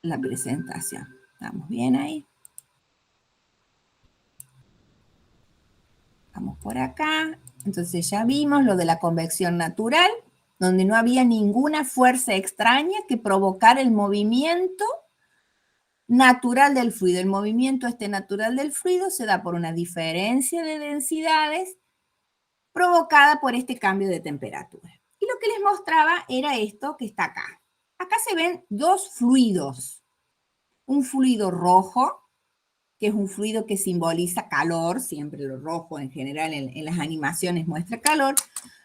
la presentación. ¿Estamos bien ahí? Vamos por acá. Entonces ya vimos lo de la convección natural, donde no había ninguna fuerza extraña que provocara el movimiento natural del fluido. El movimiento natural del fluido se da por una diferencia de densidades provocada por este cambio de temperatura. Y lo que les mostraba era esto que está acá. Acá se ven dos fluidos. Un fluido rojo, que es un fluido que simboliza calor, siempre lo rojo en general en las animaciones muestra calor,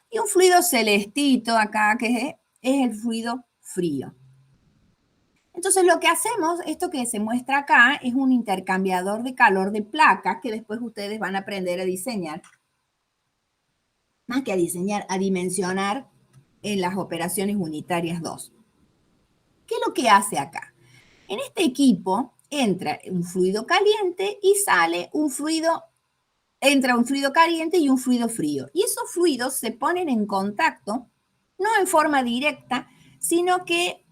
y un fluido celestito acá, que es el fluido frío. Entonces lo que hacemos, esto que se muestra acá, es un intercambiador de calor de placas que después ustedes van a aprender a diseñar. Más que a diseñar, a dimensionar en las operaciones unitarias 2. ¿Qué es lo que hace acá? En este equipo entra un fluido caliente y sale un fluido, entra un fluido caliente y un fluido frío. Y esos fluidos se ponen en contacto, no en forma directa, sino que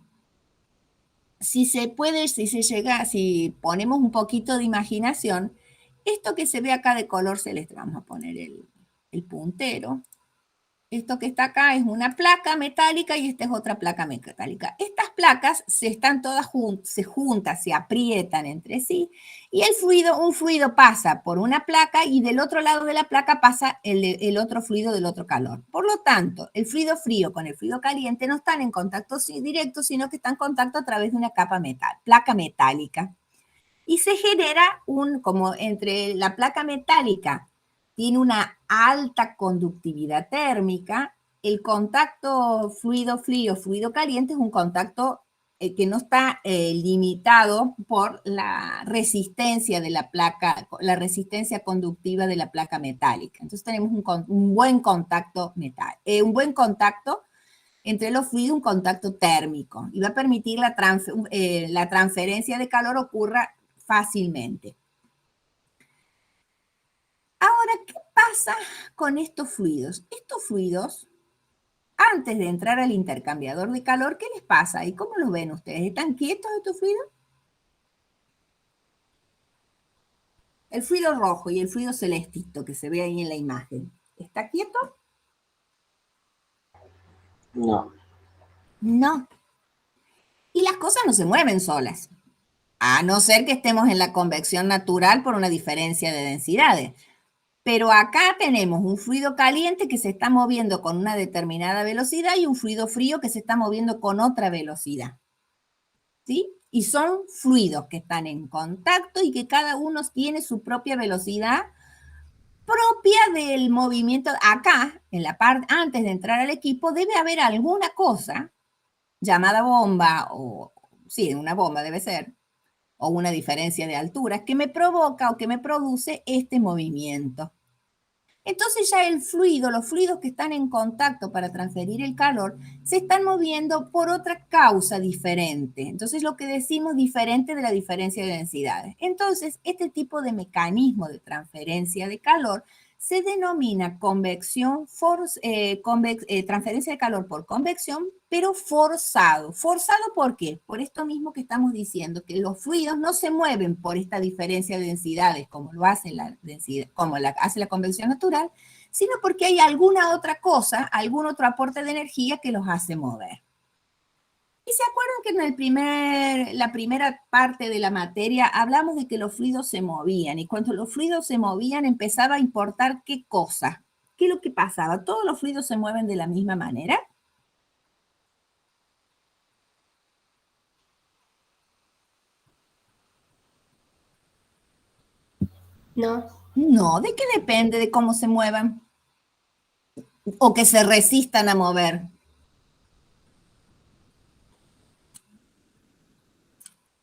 si se puede, si ponemos un poquito de imaginación, esto que se ve acá de color celeste, vamos a poner el puntero. Esto que está acá es una placa metálica y esta es otra placa metálica. Estas placas están todas se juntan, se aprietan entre sí y un fluido pasa por una placa y del otro lado de la placa pasa el otro fluido del otro calor. Por lo tanto, el fluido frío con el fluido caliente no están en contacto directo, sino que están en contacto a través de una placa metálica. Y se genera como entre la placa metálica tiene una alta conductividad térmica, el contacto fluido frío, fluido caliente es un contacto que no está limitado por la resistencia de la placa, la resistencia conductiva de la placa metálica. Entonces tenemos un buen contacto un buen contacto entre los fluidos, un contacto térmico, y va a permitir la transferencia de calor ocurra fácilmente. Ahora, ¿qué pasa con estos fluidos? Estos fluidos, antes de entrar al intercambiador de calor, ¿qué les pasa? ¿Y cómo los ven ustedes? ¿Están quietos estos fluidos? El fluido rojo y el fluido celestito que se ve ahí en la imagen, ¿está quieto? No. No. Y las cosas no se mueven solas, a no ser que estemos en la convección natural por una diferencia de densidades. Pero acá tenemos un fluido caliente que se está moviendo con una determinada velocidad y un fluido frío que se está moviendo con otra velocidad. ¿Sí? Y son fluidos que están en contacto y que cada uno tiene su propia velocidad propia del movimiento. Acá, en la parte, antes de entrar al equipo, debe haber alguna cosa llamada bomba, o sí, una bomba debe ser, o una diferencia de alturas que me provoca o que me produce este movimiento. Entonces ya el fluido, los fluidos que están en contacto para transferir el calor, se están moviendo por otra causa diferente. Entonces lo que decimos diferente de la diferencia de densidades. Entonces este tipo de mecanismo de transferencia de calor se denomina transferencia de calor por convección, pero forzado. ¿Forzado por qué? Por esto mismo que estamos diciendo, que los fluidos no se mueven por esta diferencia de densidades como lo hace hace la convección natural, sino porque hay alguna otra cosa, algún otro aporte de energía que los hace mover. Y se acuerdan que en la primera parte de la materia hablamos de que los fluidos se movían, y cuando los fluidos se movían empezaba a importar qué cosa. ¿Qué es lo que pasaba? ¿Todos los fluidos se mueven de la misma manera? No. No, ¿de qué depende de cómo se muevan? O que se resistan a mover.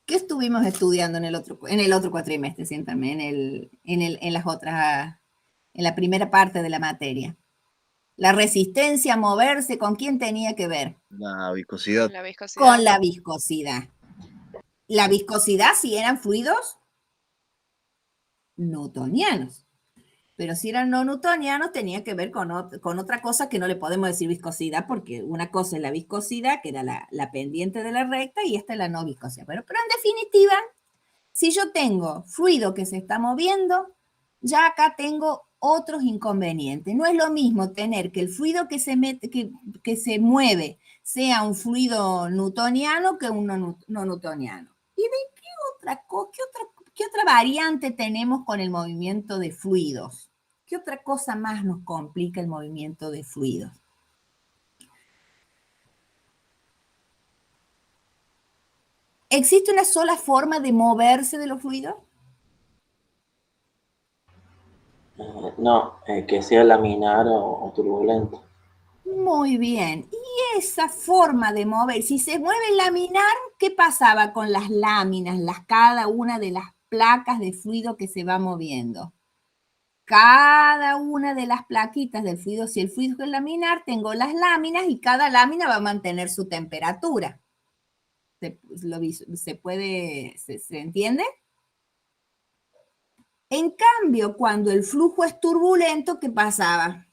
¿Qué estuvimos estudiando en el otro cuatrimestre? Siéntame, en la primera parte de la materia. La resistencia a moverse, ¿con quién tenía que ver? La viscosidad. La viscosidad. Con la viscosidad. La viscosidad, si eran fluidos newtonianos. Pero si eran no newtonianos, tenía que ver con otra cosa que no le podemos decir viscosidad, porque una cosa es la viscosidad, que era la pendiente de la recta, y esta es la no viscosidad. Pero en definitiva, si yo tengo fluido que se está moviendo, ya acá tengo otros inconvenientes. No es lo mismo tener que el fluido que se mueve sea un fluido newtoniano que un no newtoniano. ¿Y de qué otra variante tenemos con el movimiento de fluidos? ¿Qué otra cosa más nos complica el movimiento de fluidos? ¿Existe una sola forma de moverse de los fluidos? No, que sea laminar o turbulento. Muy bien. Y esa forma de mover, si se mueve el laminar, ¿qué pasaba con las láminas, cada una de las placas de fluido que se va moviendo? Cada una de las plaquitas del fluido, si el fluido es laminar, tengo las láminas y cada lámina va a mantener su temperatura. ¿Se entiende? En cambio, cuando el flujo es turbulento, ¿qué pasaba?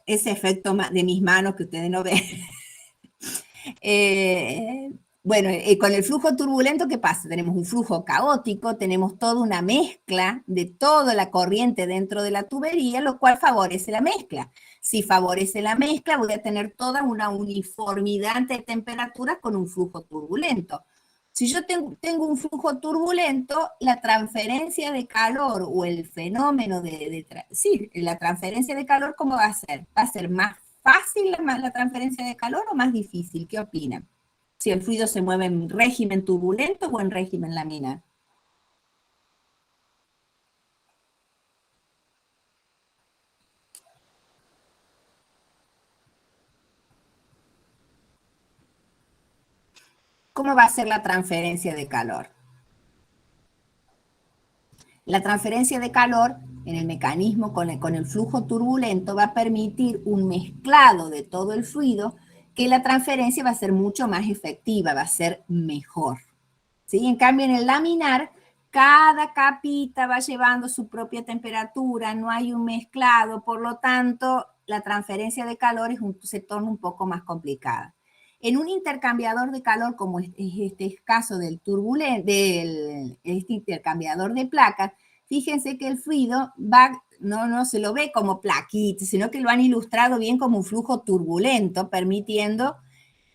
Ese efecto de mis manos que ustedes no ven. Bueno, con el flujo turbulento, ¿qué pasa? Tenemos un flujo caótico, tenemos toda una mezcla de toda la corriente dentro de la tubería, lo cual favorece la mezcla. Si favorece la mezcla, voy a tener toda una uniformidad de temperaturas con un flujo turbulento. Si yo tengo un flujo turbulento, la transferencia de calor o el fenómeno sí, la transferencia de calor, ¿cómo va a ser? ¿Va a ser más fácil la transferencia de calor o más difícil? ¿Qué opinan? Si el fluido se mueve en régimen turbulento o en régimen laminar. ¿Cómo va a ser la transferencia de calor? La transferencia de calor en el mecanismo con el flujo turbulento va a permitir un mezclado de todo el fluido que la transferencia va a ser mucho más efectiva, va a ser mejor. ¿Sí? En cambio, en el laminar, cada capita va llevando su propia temperatura, no hay un mezclado, por lo tanto, la transferencia de calor se torna un poco más complicada. En un intercambiador de calor, como es este caso este intercambiador de placas, fíjense que el fluido no se lo ve como plaquita, sino que lo han ilustrado bien como un flujo turbulento, permitiendo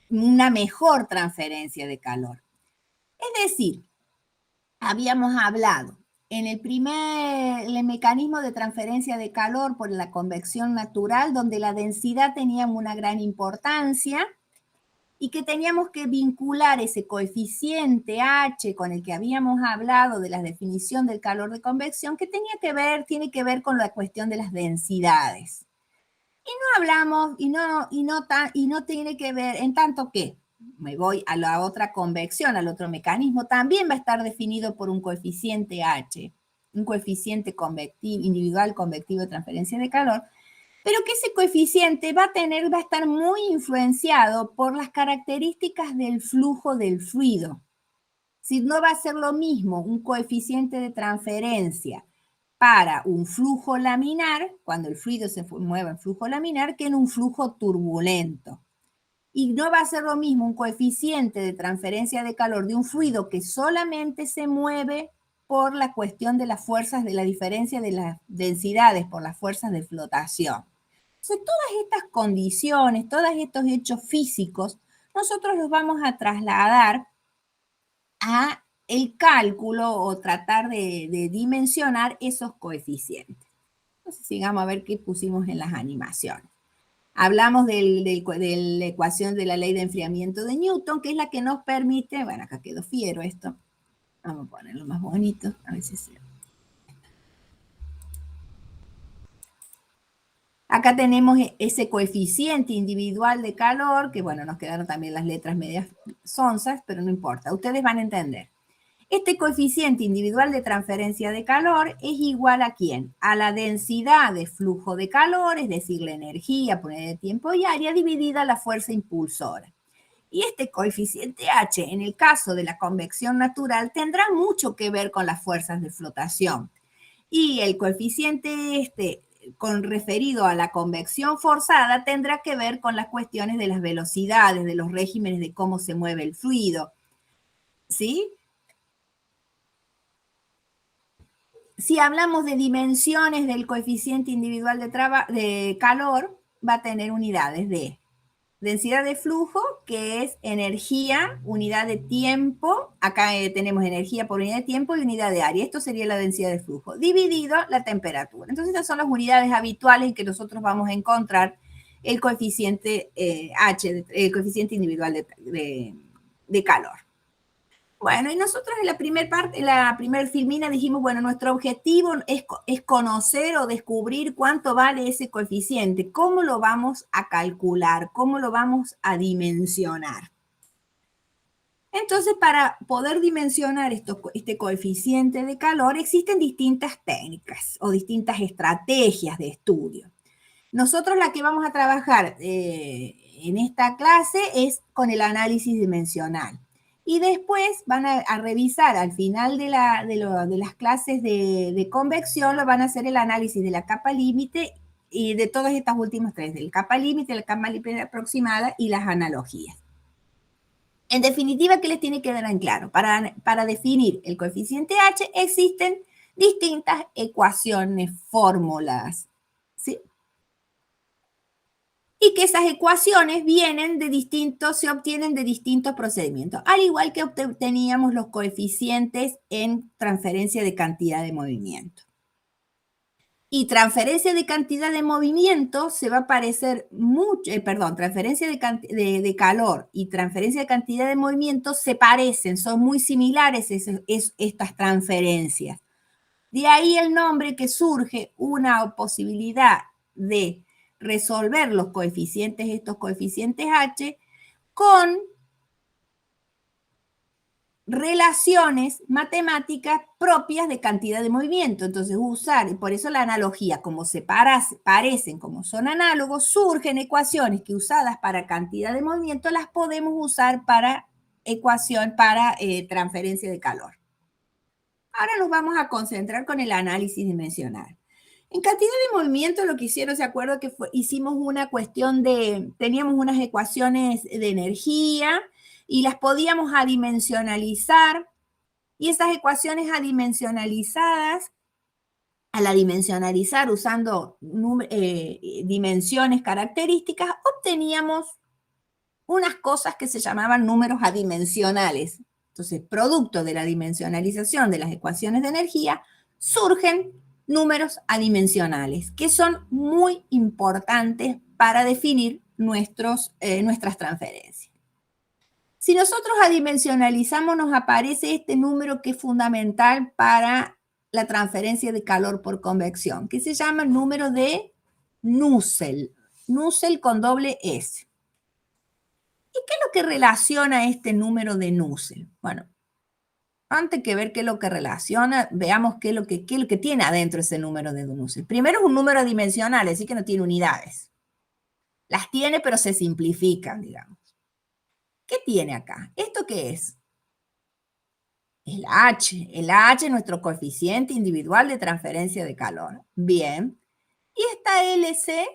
una mejor transferencia de calor. Es decir, habíamos hablado en el mecanismo de transferencia de calor por la convección natural, donde la densidad tenía una gran importancia y que teníamos que vincular ese coeficiente H con el que habíamos hablado de la definición del calor de convección, que tiene que ver con la cuestión de las densidades. Y no hablamos, y no tiene que ver, en tanto que me voy a la otra convección, al otro mecanismo, también va a estar definido por un coeficiente H, un coeficiente individual convectivo de transferencia de calor, pero que ese coeficiente va a estar muy influenciado por las características del flujo del fluido. Si no va a ser lo mismo un coeficiente de transferencia para un flujo laminar, cuando el fluido se mueve en flujo laminar, que en un flujo turbulento. Y no va a ser lo mismo un coeficiente de transferencia de calor de un fluido que solamente se mueve por la cuestión de las fuerzas, de la diferencia de las densidades por las fuerzas de flotación. Entonces, todas estas condiciones, todos estos hechos físicos, nosotros los vamos a trasladar a el cálculo o tratar de dimensionar esos coeficientes. Entonces, sigamos a ver qué pusimos en las animaciones. Hablamos de la ecuación de la ley de enfriamiento de Newton, que es la que nos permite, bueno, acá quedó fiero esto, vamos a ponerlo más bonito, a ver si se... Acá tenemos ese coeficiente individual de calor, que bueno, nos quedaron también las letras medias sonzas, pero no importa, ustedes van a entender. Este coeficiente individual de transferencia de calor es igual ¿a quién? A la densidad de flujo de calor, es decir, la energía por unidad de tiempo y área dividida la fuerza impulsora. Y este coeficiente H, en el caso de la convección natural, tendrá mucho que ver con las fuerzas de flotación. Y el coeficiente con referido a la convección forzada tendrá que ver con las cuestiones de las velocidades, de los regímenes de cómo se mueve el fluido. ¿Sí? Si hablamos de dimensiones del coeficiente individual de calor, va a tener unidades de densidad de flujo, que es energía, unidad de tiempo. Acá tenemos energía por unidad de tiempo y unidad de área. Esto sería la densidad de flujo, dividido la temperatura. Entonces, estas son las unidades habituales en que nosotros vamos a encontrar el coeficiente H, el coeficiente individual de calor. Bueno, y nosotros en la primera parte, en la primera filmina dijimos, bueno, nuestro objetivo es conocer o descubrir cuánto vale ese coeficiente. ¿Cómo lo vamos a calcular? ¿Cómo lo vamos a dimensionar? Entonces, para poder dimensionar este coeficiente de calor, existen distintas técnicas o distintas estrategias de estudio. Nosotros la que vamos a trabajar en esta clase es con el análisis dimensional. Y después van a revisar al final de las clases de convección, lo van a hacer el análisis de la capa límite y de todas estas últimas tres, del capa límite, la capa límite aproximada y las analogías. En definitiva, ¿qué les tiene que dar en claro? Para definir el coeficiente H existen distintas ecuaciones, fórmulas, ¿sí? Y que esas ecuaciones se obtienen de distintos procedimientos, al igual que obteníamos los coeficientes en transferencia de cantidad de movimiento. Y transferencia de cantidad de movimiento se va a parecer mucho, transferencia de calor y transferencia de cantidad de movimiento se parecen, son muy similares estas transferencias. De ahí el nombre que surge una posibilidad de resolver estos coeficientes H, con relaciones matemáticas propias de cantidad de movimiento. Entonces, y por eso la analogía, como se parecen, como son análogos, surgen ecuaciones que usadas para cantidad de movimiento las podemos usar para transferencia de calor. Ahora nos vamos a concentrar con el análisis dimensional. En cantidad de movimiento lo que hicieron, ¿se acuerdan que hicimos una cuestión teníamos unas ecuaciones de energía y las podíamos adimensionalizar, y esas ecuaciones al adimensionalizar usando dimensiones características, obteníamos unas cosas que se llamaban números adimensionales. Entonces, producto de la dimensionalización de las ecuaciones de energía, surgen números adimensionales, que son muy importantes para definir nuestras transferencias. Si nosotros adimensionalizamos, nos aparece este número que es fundamental para la transferencia de calor por convección, que se llama el número de Nusselt, Nusselt con doble S. ¿Y qué es lo que relaciona este número de Nusselt? Bueno, antes que ver qué es lo que relaciona, veamos qué es lo que tiene adentro ese número de Nusselt. Primero es un número adimensional, es decir, que no tiene unidades. Las tiene, pero se simplifican, digamos. ¿Qué tiene acá? ¿Esto qué es? El H. El H es nuestro coeficiente individual de transferencia de calor. Bien. Y esta LC,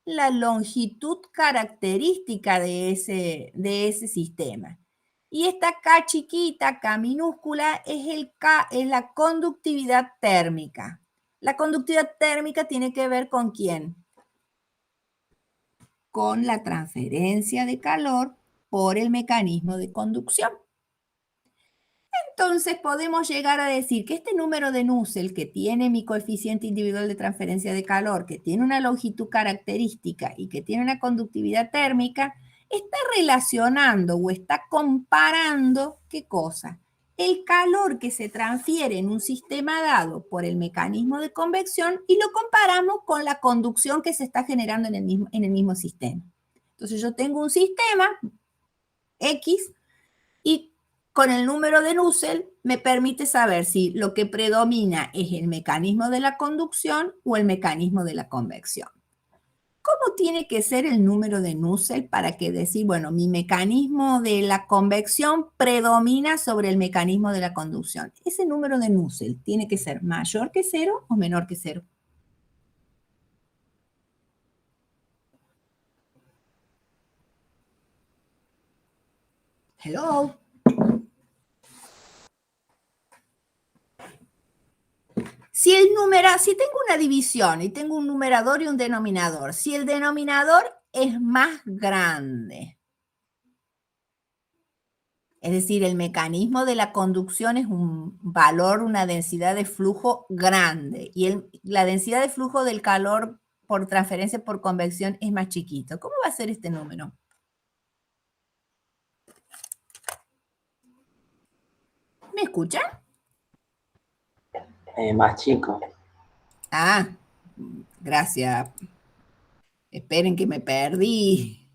la longitud característica de ese sistema. Y esta K chiquita, K minúscula, es la conductividad térmica. La conductividad térmica tiene que ver ¿con quién? Con la transferencia de calor por el mecanismo de conducción. Entonces podemos llegar a decir que este número de Nusselt, que tiene mi coeficiente individual de transferencia de calor, que tiene una longitud característica y que tiene una conductividad térmica, está relacionando o está comparando, ¿qué cosa? El calor que se transfiere en un sistema dado por el mecanismo de convección y lo comparamos con la conducción que se está generando en el mismo sistema. Entonces yo tengo un sistema X y con el número de Nusselt me permite saber si lo que predomina es el mecanismo de la conducción o el mecanismo de la convección. ¿Cómo tiene que ser el número de Nusselt para que decir, bueno, mi mecanismo de la convección predomina sobre el mecanismo de la conducción? Ese número de Nusselt tiene que ser mayor que 0 o menor que 0. Hello. Si tengo una división y tengo un numerador y un denominador, si el denominador es más grande, es decir, el mecanismo de la conducción es un valor, una densidad de flujo grande, y la densidad de flujo del calor por transferencia por convección es más chiquito. ¿Cómo va a ser este número? ¿Me escuchan? Más chico. Ah, gracias. Esperen que me perdí.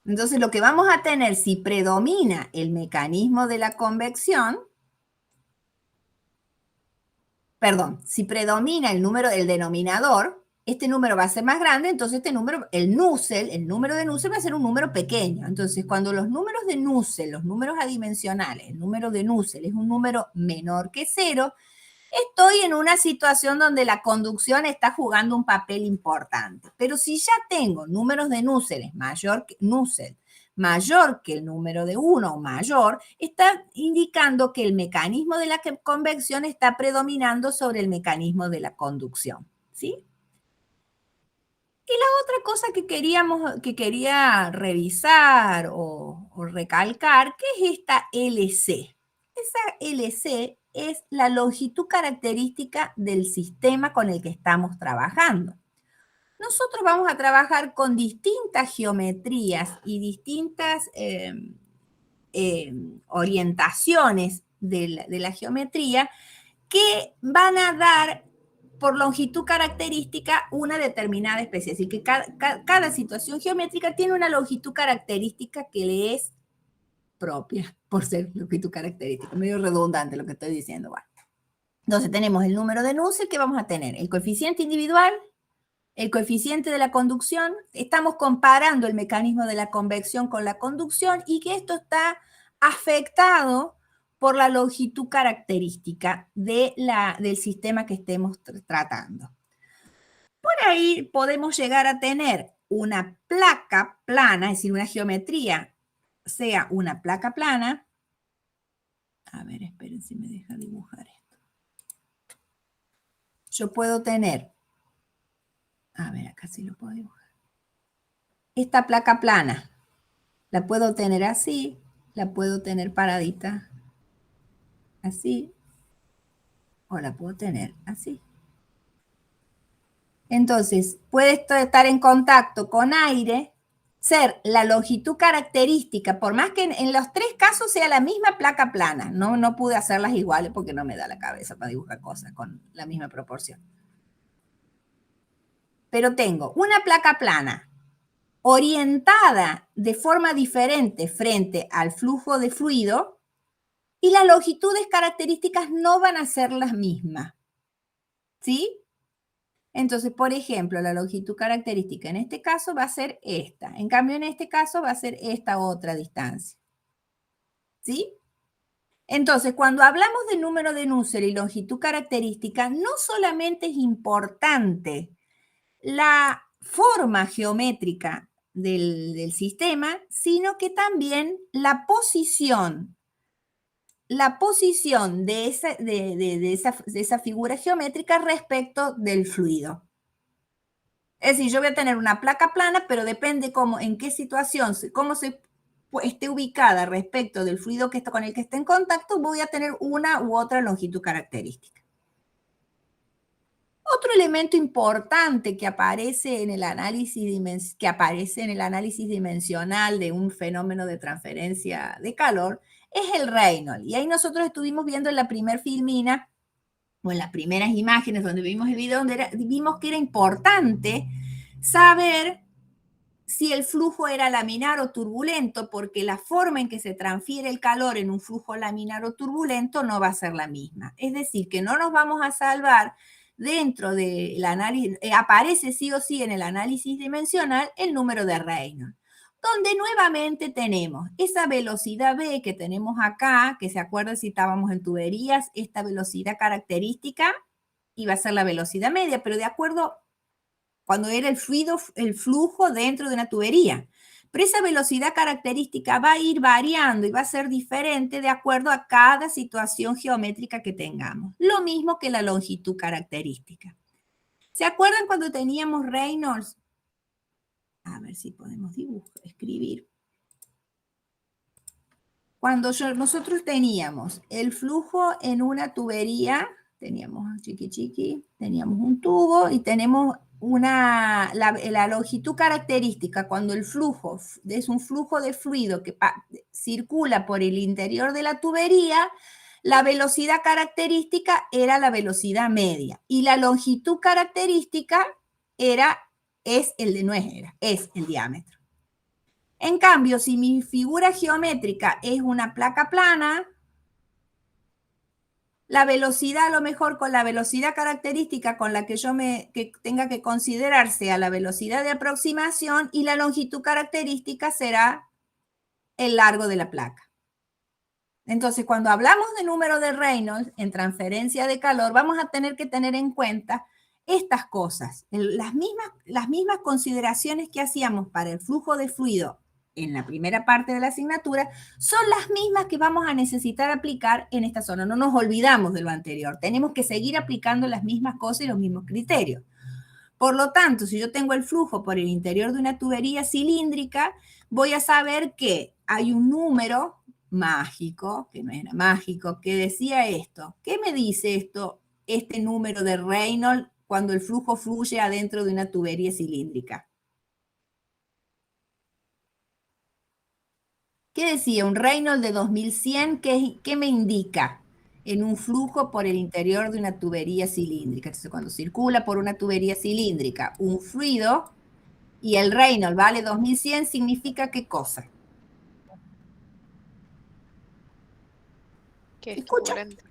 Entonces, lo que vamos a tener, si predomina el mecanismo de la convección, perdón, si predomina el número del denominador, este número va a ser más grande, entonces este número, el número de Nusselt va a ser un número pequeño. Entonces, cuando los números de Nusselt, los números adimensionales, el número de Nusselt es un número menor que 0, estoy en una situación donde la conducción está jugando un papel importante. Pero si ya tengo números de Nusselt mayor que el número de 1 o mayor, está indicando que el mecanismo de la convección está predominando sobre el mecanismo de la conducción. ¿Sí? Y la otra cosa que quería revisar o recalcar, ¿qué es esta LC? Esa LC es la longitud característica del sistema con el que estamos trabajando. Nosotros vamos a trabajar con distintas geometrías y distintas orientaciones de la geometría que van a dar por longitud característica una determinada especie. Así que cada situación geométrica tiene una longitud característica que le es propia por ser longitud característica. Medio redundante lo que estoy diciendo. Bueno. Entonces tenemos el número de Nusselt que vamos a tener, el coeficiente individual, el coeficiente de la conducción. Estamos comparando el mecanismo de la convección con la conducción y que esto está afectado por la longitud característica del sistema que estemos tratando. Por ahí podemos llegar a tener una placa plana, es decir, una geometría sea una placa plana. A ver, esperen si me deja dibujar esto. Yo puedo tener, a ver, acá sí lo puedo dibujar. Esta placa plana la puedo tener así, la puedo tener paradita así, o la puedo tener así. Entonces, puede estar en contacto con aire, ser la longitud característica, por más que en los tres casos sea la misma placa plana. No pude hacerlas iguales porque no me da la cabeza para dibujar cosas con la misma proporción. Pero tengo una placa plana orientada de forma diferente frente al flujo de fluido y las longitudes características no van a ser las mismas. ¿Sí? Entonces, por ejemplo, la longitud característica en este caso va a ser esta. En cambio, en este caso va a ser esta otra distancia. ¿Sí? Entonces, cuando hablamos de número de Nusselt y longitud característica, no solamente es importante la forma geométrica del sistema, sino que también la posición de esa figura geométrica respecto del fluido. Es decir, yo voy a tener una placa plana, pero depende en qué situación, cómo se esté ubicada respecto del fluido con el que esté en contacto, voy a tener una u otra longitud característica. Otro elemento importante que aparece en el análisis dimensional de un fenómeno de transferencia de calor es el Reynolds. Y ahí nosotros estuvimos viendo en la primera filmina, o en las primeras imágenes donde vimos el video, vimos que era importante saber si el flujo era laminar o turbulento, porque la forma en que se transfiere el calor en un flujo laminar o turbulento no va a ser la misma. Es decir, que no nos vamos a salvar dentro del análisis, aparece sí o sí en el análisis dimensional el número de Reynolds, donde nuevamente tenemos esa velocidad B que tenemos acá, que se acuerdan si estábamos en tuberías, esta velocidad característica iba a ser la velocidad media, pero de acuerdo cuando era el flujo dentro de una tubería. Pero esa velocidad característica va a ir variando y va a ser diferente de acuerdo a cada situación geométrica que tengamos. Lo mismo que la longitud característica. ¿Se acuerdan cuando teníamos Reynolds? A ver si podemos escribir. Cuando nosotros teníamos el flujo en una tubería, teníamos teníamos un tubo y tenemos la longitud característica, cuando el flujo es un flujo de fluido que circula por el interior de la tubería, la velocidad característica era la velocidad media y la longitud característica es el diámetro. En cambio, si mi figura geométrica es una placa plana, la velocidad, a lo mejor con la velocidad característica con la que que tenga que considerar sea la velocidad de aproximación y la longitud característica será el largo de la placa. Entonces, cuando hablamos de número de Reynolds en transferencia de calor, vamos a tener que tener en cuenta estas cosas, las mismas consideraciones que hacíamos para el flujo de fluido en la primera parte de la asignatura, son las mismas que vamos a necesitar aplicar en esta zona. No nos olvidamos de lo anterior. Tenemos que seguir aplicando las mismas cosas y los mismos criterios. Por lo tanto, si yo tengo el flujo por el interior de una tubería cilíndrica, voy a saber que hay un número mágico, que no era mágico, que decía esto. ¿Qué me dice esto, este número de Reynolds cuando el flujo fluye adentro de una tubería cilíndrica? ¿Qué decía? Un Reynolds de 2100, ¿qué me indica? En un flujo por el interior de una tubería cilíndrica. Entonces, cuando circula por una tubería cilíndrica un fluido y el Reynolds vale 2100, ¿significa qué cosa? Que es turbulento.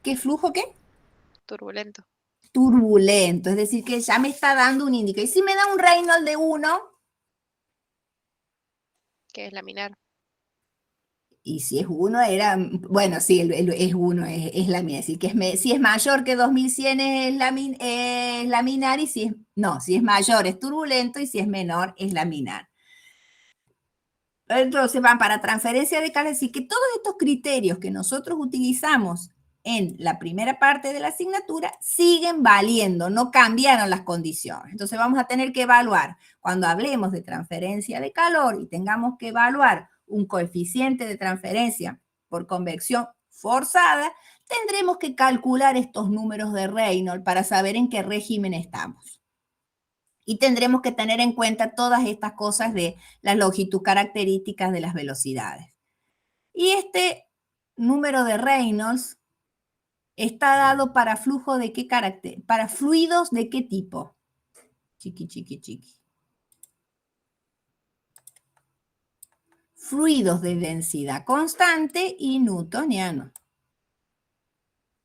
¿Qué flujo qué? Turbulento. Turbulento, es decir, que ya me está dando un indicador. Y si me da un Reynolds de 1... Que es laminar. Y si es 1 era, bueno, sí, es 1, es laminar. Es decir, que si es mayor que 2100 es laminar y si es mayor es turbulento y si es menor es laminar. Entonces van para transferencia de calor, así que todos estos criterios que nosotros utilizamos en la primera parte de la asignatura siguen valiendo, no cambiaron las condiciones. Entonces vamos a tener que evaluar, cuando hablemos de transferencia de calor y tengamos que evaluar un coeficiente de transferencia por convección forzada, tendremos que calcular estos números de Reynolds para saber en qué régimen estamos. Y tendremos que tener en cuenta todas estas cosas de la longitud características de las velocidades. Y este número de Reynolds está dado para flujo de qué carácter, para fluidos de qué tipo. Fluidos de densidad constante y newtoniano.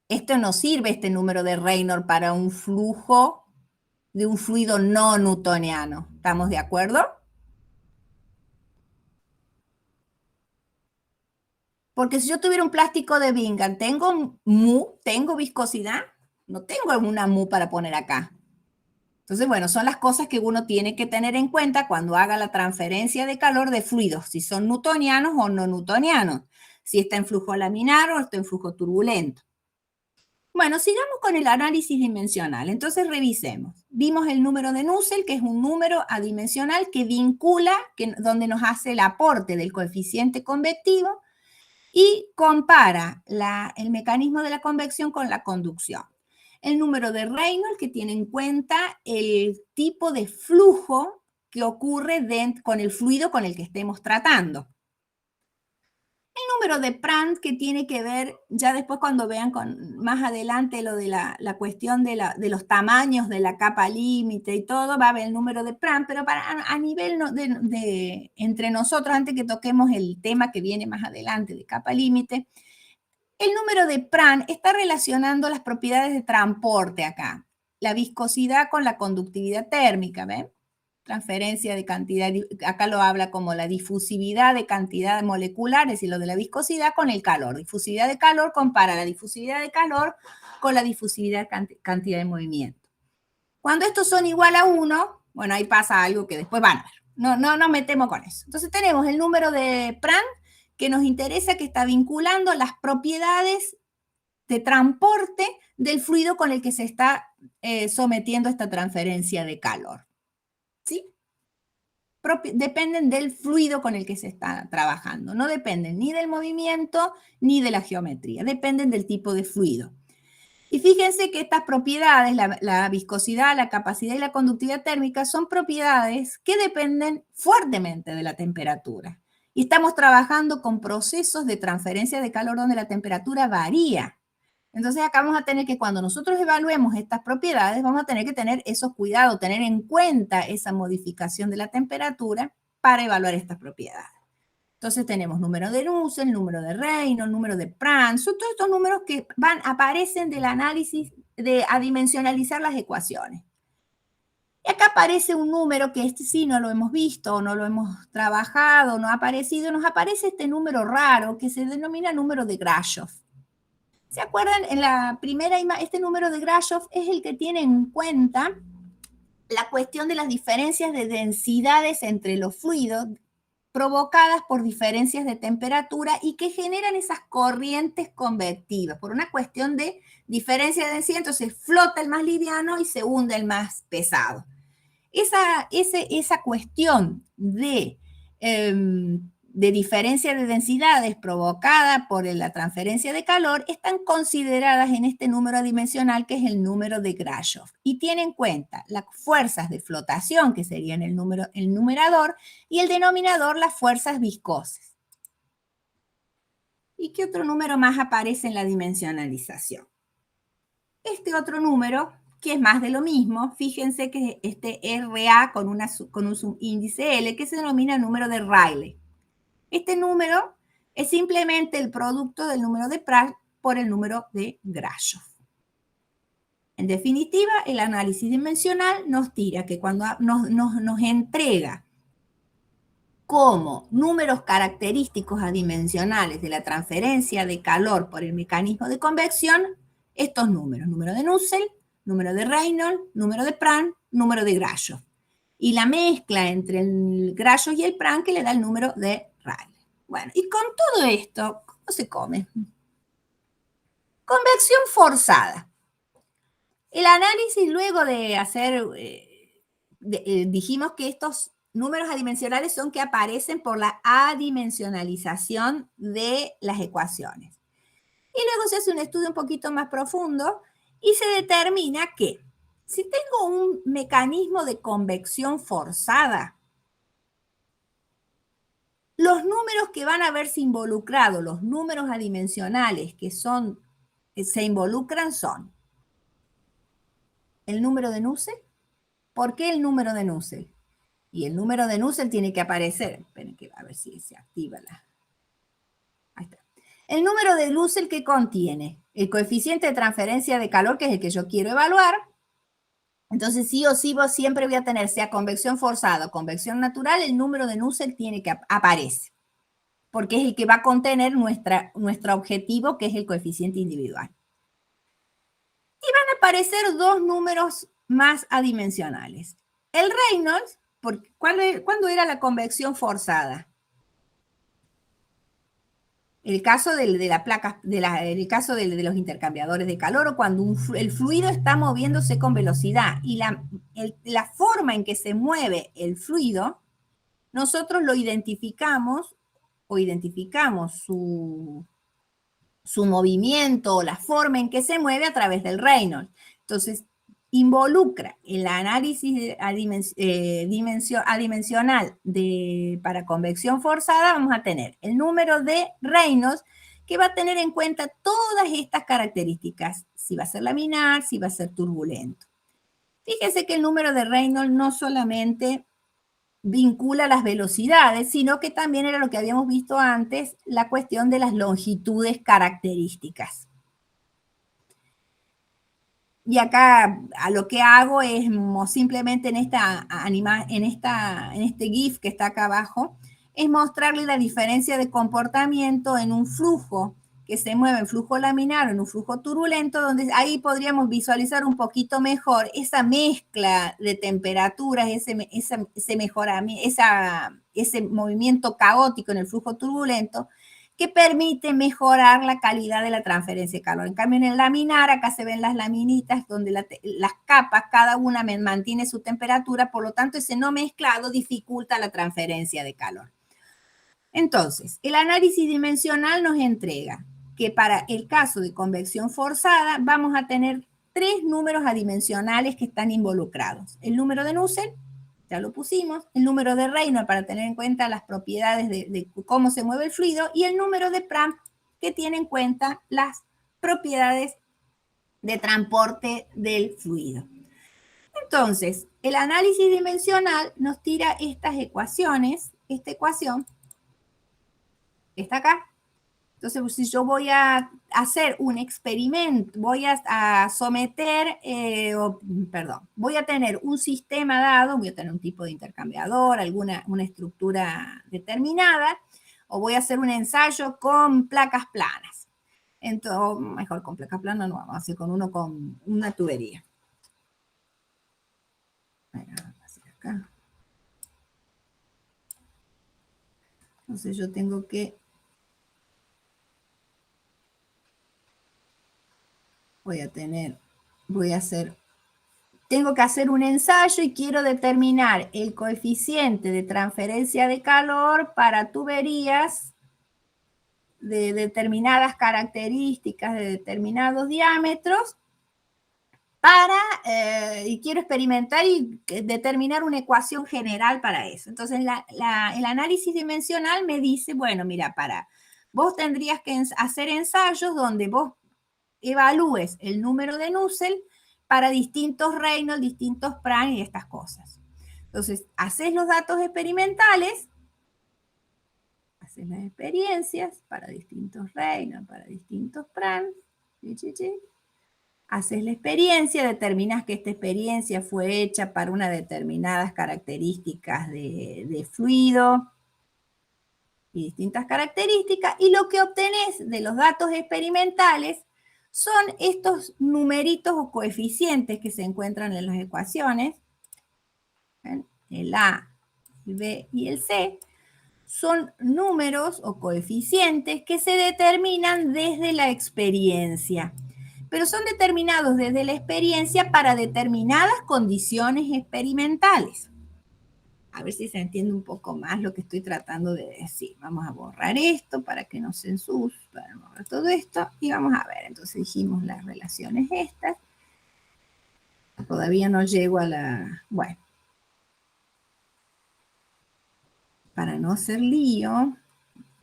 Esto no sirve, este número de Reynolds, para un flujo de un fluido no newtoniano. ¿Estamos de acuerdo? Porque si yo tuviera un plástico de Bingham, ¿tengo mu? ¿Tengo viscosidad? No tengo una mu para poner acá. Entonces, bueno, son las cosas que uno tiene que tener en cuenta cuando haga la transferencia de calor de fluidos, si son newtonianos o no newtonianos, si está en flujo laminar o está en flujo turbulento. Bueno, sigamos con el análisis dimensional. Entonces, revisemos. Vimos el número de Nusselt, que es un número adimensional que vincula, donde nos hace el aporte del coeficiente convectivo y compara el mecanismo de la convección con la conducción. El número de Reynolds, que tiene en cuenta el tipo de flujo que ocurre con el fluido con el que estemos tratando. El número de Prandtl, que tiene que ver, ya después cuando vean más adelante lo de la cuestión de los tamaños de la capa límite y todo, va a ver el número de Prandtl, pero a nivel entre nosotros, antes que toquemos el tema que viene más adelante de capa límite, El número de Pran está relacionando las propiedades de transporte acá. La viscosidad con la conductividad térmica, ¿ven? Transferencia de cantidad, acá lo habla como la difusividad de cantidad molecular, es decir, lo de la viscosidad con el calor. Difusividad de calor compara la difusividad de calor con la difusividad de cantidad de movimiento. Cuando estos son igual a 1, bueno, ahí pasa algo que después van a ver. No nos metemos con eso. Entonces tenemos el número de Pran que nos interesa, que está vinculando las propiedades de transporte del fluido con el que se está sometiendo esta transferencia de calor. ¿Sí? Dependen del fluido con el que se está trabajando. No dependen ni del movimiento ni de la geometría. Dependen del tipo de fluido. Y fíjense que estas propiedades, la viscosidad, la capacidad y la conductividad térmica, son propiedades que dependen fuertemente de la temperatura. Y estamos trabajando con procesos de transferencia de calor donde la temperatura varía. Entonces acá vamos a tener que, cuando nosotros evaluemos estas propiedades, vamos a tener que tener esos cuidados, tener en cuenta esa modificación de la temperatura para evaluar estas propiedades. Entonces tenemos número de Nusselt, número de Reynolds, número de Pran, son todos estos números que aparecen del análisis de adimensionalizar las ecuaciones. Y acá aparece un número que este sí no lo hemos visto, no lo hemos trabajado, no ha aparecido, nos aparece este número raro que se denomina número de Grashof. ¿Se acuerdan? En la primera imagen, este número de Grashof es el que tiene en cuenta la cuestión de las diferencias de densidades entre los fluidos provocadas por diferencias de temperatura y que generan esas corrientes convectivas por una cuestión de diferencia de densidad. Entonces flota el más liviano y se hunde el más pesado. Esa cuestión de diferencia de densidades provocada por la transferencia de calor están consideradas en este número adimensional que es el número de Grashof y tiene en cuenta las fuerzas de flotación, que serían el numerador, y el denominador las fuerzas viscosas. ¿Y qué otro número más aparece en la dimensionalización? Este otro número, que es más de lo mismo, fíjense que este RA con un subíndice L, que se denomina número de Rayleigh. Este número es simplemente el producto del número de Pran por el número de Grashof. En definitiva, el análisis dimensional nos tira que cuando nos entrega como números característicos adimensionales de la transferencia de calor por el mecanismo de convección, estos números, número de Nusselt, número de Reynolds, número de Pran, número de Grashof. Y la mezcla entre el Grashof y el Pran que le da el número de Rayleigh. Bueno, y con todo esto, ¿cómo se come? Convección forzada. El análisis luego de hacer, dijimos que estos números adimensionales son que aparecen por la adimensionalización de las ecuaciones. Y luego se hace un estudio un poquito más profundo y se determina que si tengo un mecanismo de convección forzada, los números que van a verse involucrados, los números adimensionales que se involucran son el número de Nusselt. ¿Por qué el número de Nusselt? Y el número de Nusselt tiene que aparecer. Esperen que a ver si se activa la... Ahí está. El número de Nusselt que contiene el coeficiente de transferencia de calor, que es el que yo quiero evaluar. Entonces, sí o sí, siempre voy a tener, sea convección forzada o convección natural, el número de Nusselt tiene que aparecer, porque es el que va a contener nuestro objetivo, que es el coeficiente individual. Y van a aparecer dos números más adimensionales. El Reynolds, ¿cuándo era la convección forzada? El caso de la placa, el caso de los intercambiadores de calor, o cuando el fluido está moviéndose con velocidad y la forma en que se mueve el fluido, nosotros lo identificamos o identificamos su movimiento o la forma en que se mueve a través del Reynolds. Entonces, involucra el análisis adimensional para convección forzada, vamos a tener el número de Reynolds, que va a tener en cuenta todas estas características, si va a ser laminar, si va a ser turbulento. Fíjense que el número de Reynolds no solamente vincula las velocidades, sino que también era lo que habíamos visto antes, la cuestión de las longitudes características. Y acá a lo que hago es simplemente en este GIF que está acá abajo, es mostrarle la diferencia de comportamiento en un flujo que se mueve en flujo laminar o en un flujo turbulento, donde ahí podríamos visualizar un poquito mejor esa mezcla de temperaturas, ese movimiento caótico en el flujo turbulento, que permite mejorar la calidad de la transferencia de calor. En cambio, en el laminar, acá se ven las laminitas donde las capas, cada una mantiene su temperatura, por lo tanto, ese no mezclado dificulta la transferencia de calor. Entonces, el análisis dimensional nos entrega que para el caso de convección forzada vamos a tener 3 números adimensionales que están involucrados. El número de Nusselt, ya lo pusimos, el número de Reynolds para tener en cuenta las propiedades de cómo se mueve el fluido y el número de Prandtl que tiene en cuenta las propiedades de transporte del fluido. Entonces, el análisis dimensional nos tira estas ecuaciones, esta ecuación está acá. Entonces, si yo voy a hacer un experimento, voy a someter, voy a tener un sistema dado, voy a tener un tipo de intercambiador, una estructura determinada, o voy a hacer un ensayo con placas planas. Entonces, mejor con placas planas no, vamos a hacer con una tubería. Acá. Entonces yo tengo que tengo que hacer un ensayo y quiero determinar el coeficiente de transferencia de calor para tuberías de determinadas características, de determinados diámetros, y quiero experimentar y determinar una ecuación general para eso. Entonces, el análisis dimensional me dice, bueno, mira, vos tendrías que hacer ensayos donde vos evalúes el número de Nusselt para distintos Reynolds, distintos Prandtl y estas cosas. Entonces, haces los datos experimentales, haces las experiencias para distintos Reynolds, para distintos Prandtl, haces la experiencia, determinas que esta experiencia fue hecha para unas determinadas características de fluido y distintas características, y lo que obtenés de los datos experimentales son estos numeritos o coeficientes que se encuentran en las ecuaciones. El A, el B y el C son números o coeficientes que se determinan desde la experiencia, pero son determinados desde la experiencia para determinadas condiciones experimentales. A ver si se entiende un poco más lo que estoy tratando de decir. Vamos a borrar esto para que no se ensucie, para borrar todo esto, y vamos a ver. Entonces dijimos las relaciones estas. Todavía no llego a bueno. Para no hacer lío,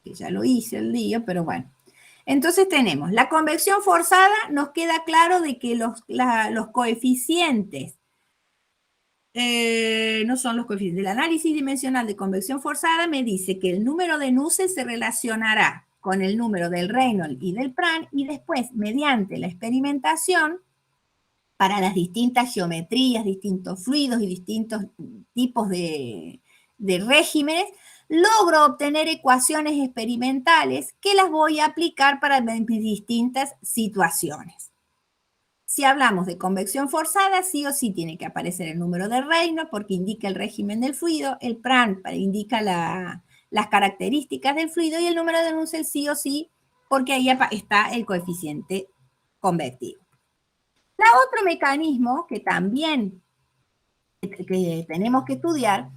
que ya lo hice el lío, pero bueno. Entonces tenemos la convección forzada, nos queda claro de que los coeficientes no son los coeficientes. El análisis dimensional de convección forzada me dice que el número de Nusselt se relacionará con el número del Reynolds y del Prandtl, y después, mediante la experimentación, para las distintas geometrías, distintos fluidos y distintos tipos de regímenes, logro obtener ecuaciones experimentales que las voy a aplicar para distintas situaciones. Si hablamos de convección forzada, sí o sí tiene que aparecer el número de Reynolds porque indica el régimen del fluido, el Prandtl indica las características del fluido y el número de Nusselt sí o sí porque ahí está el coeficiente convectivo. Otro mecanismo que también que tenemos que estudiar,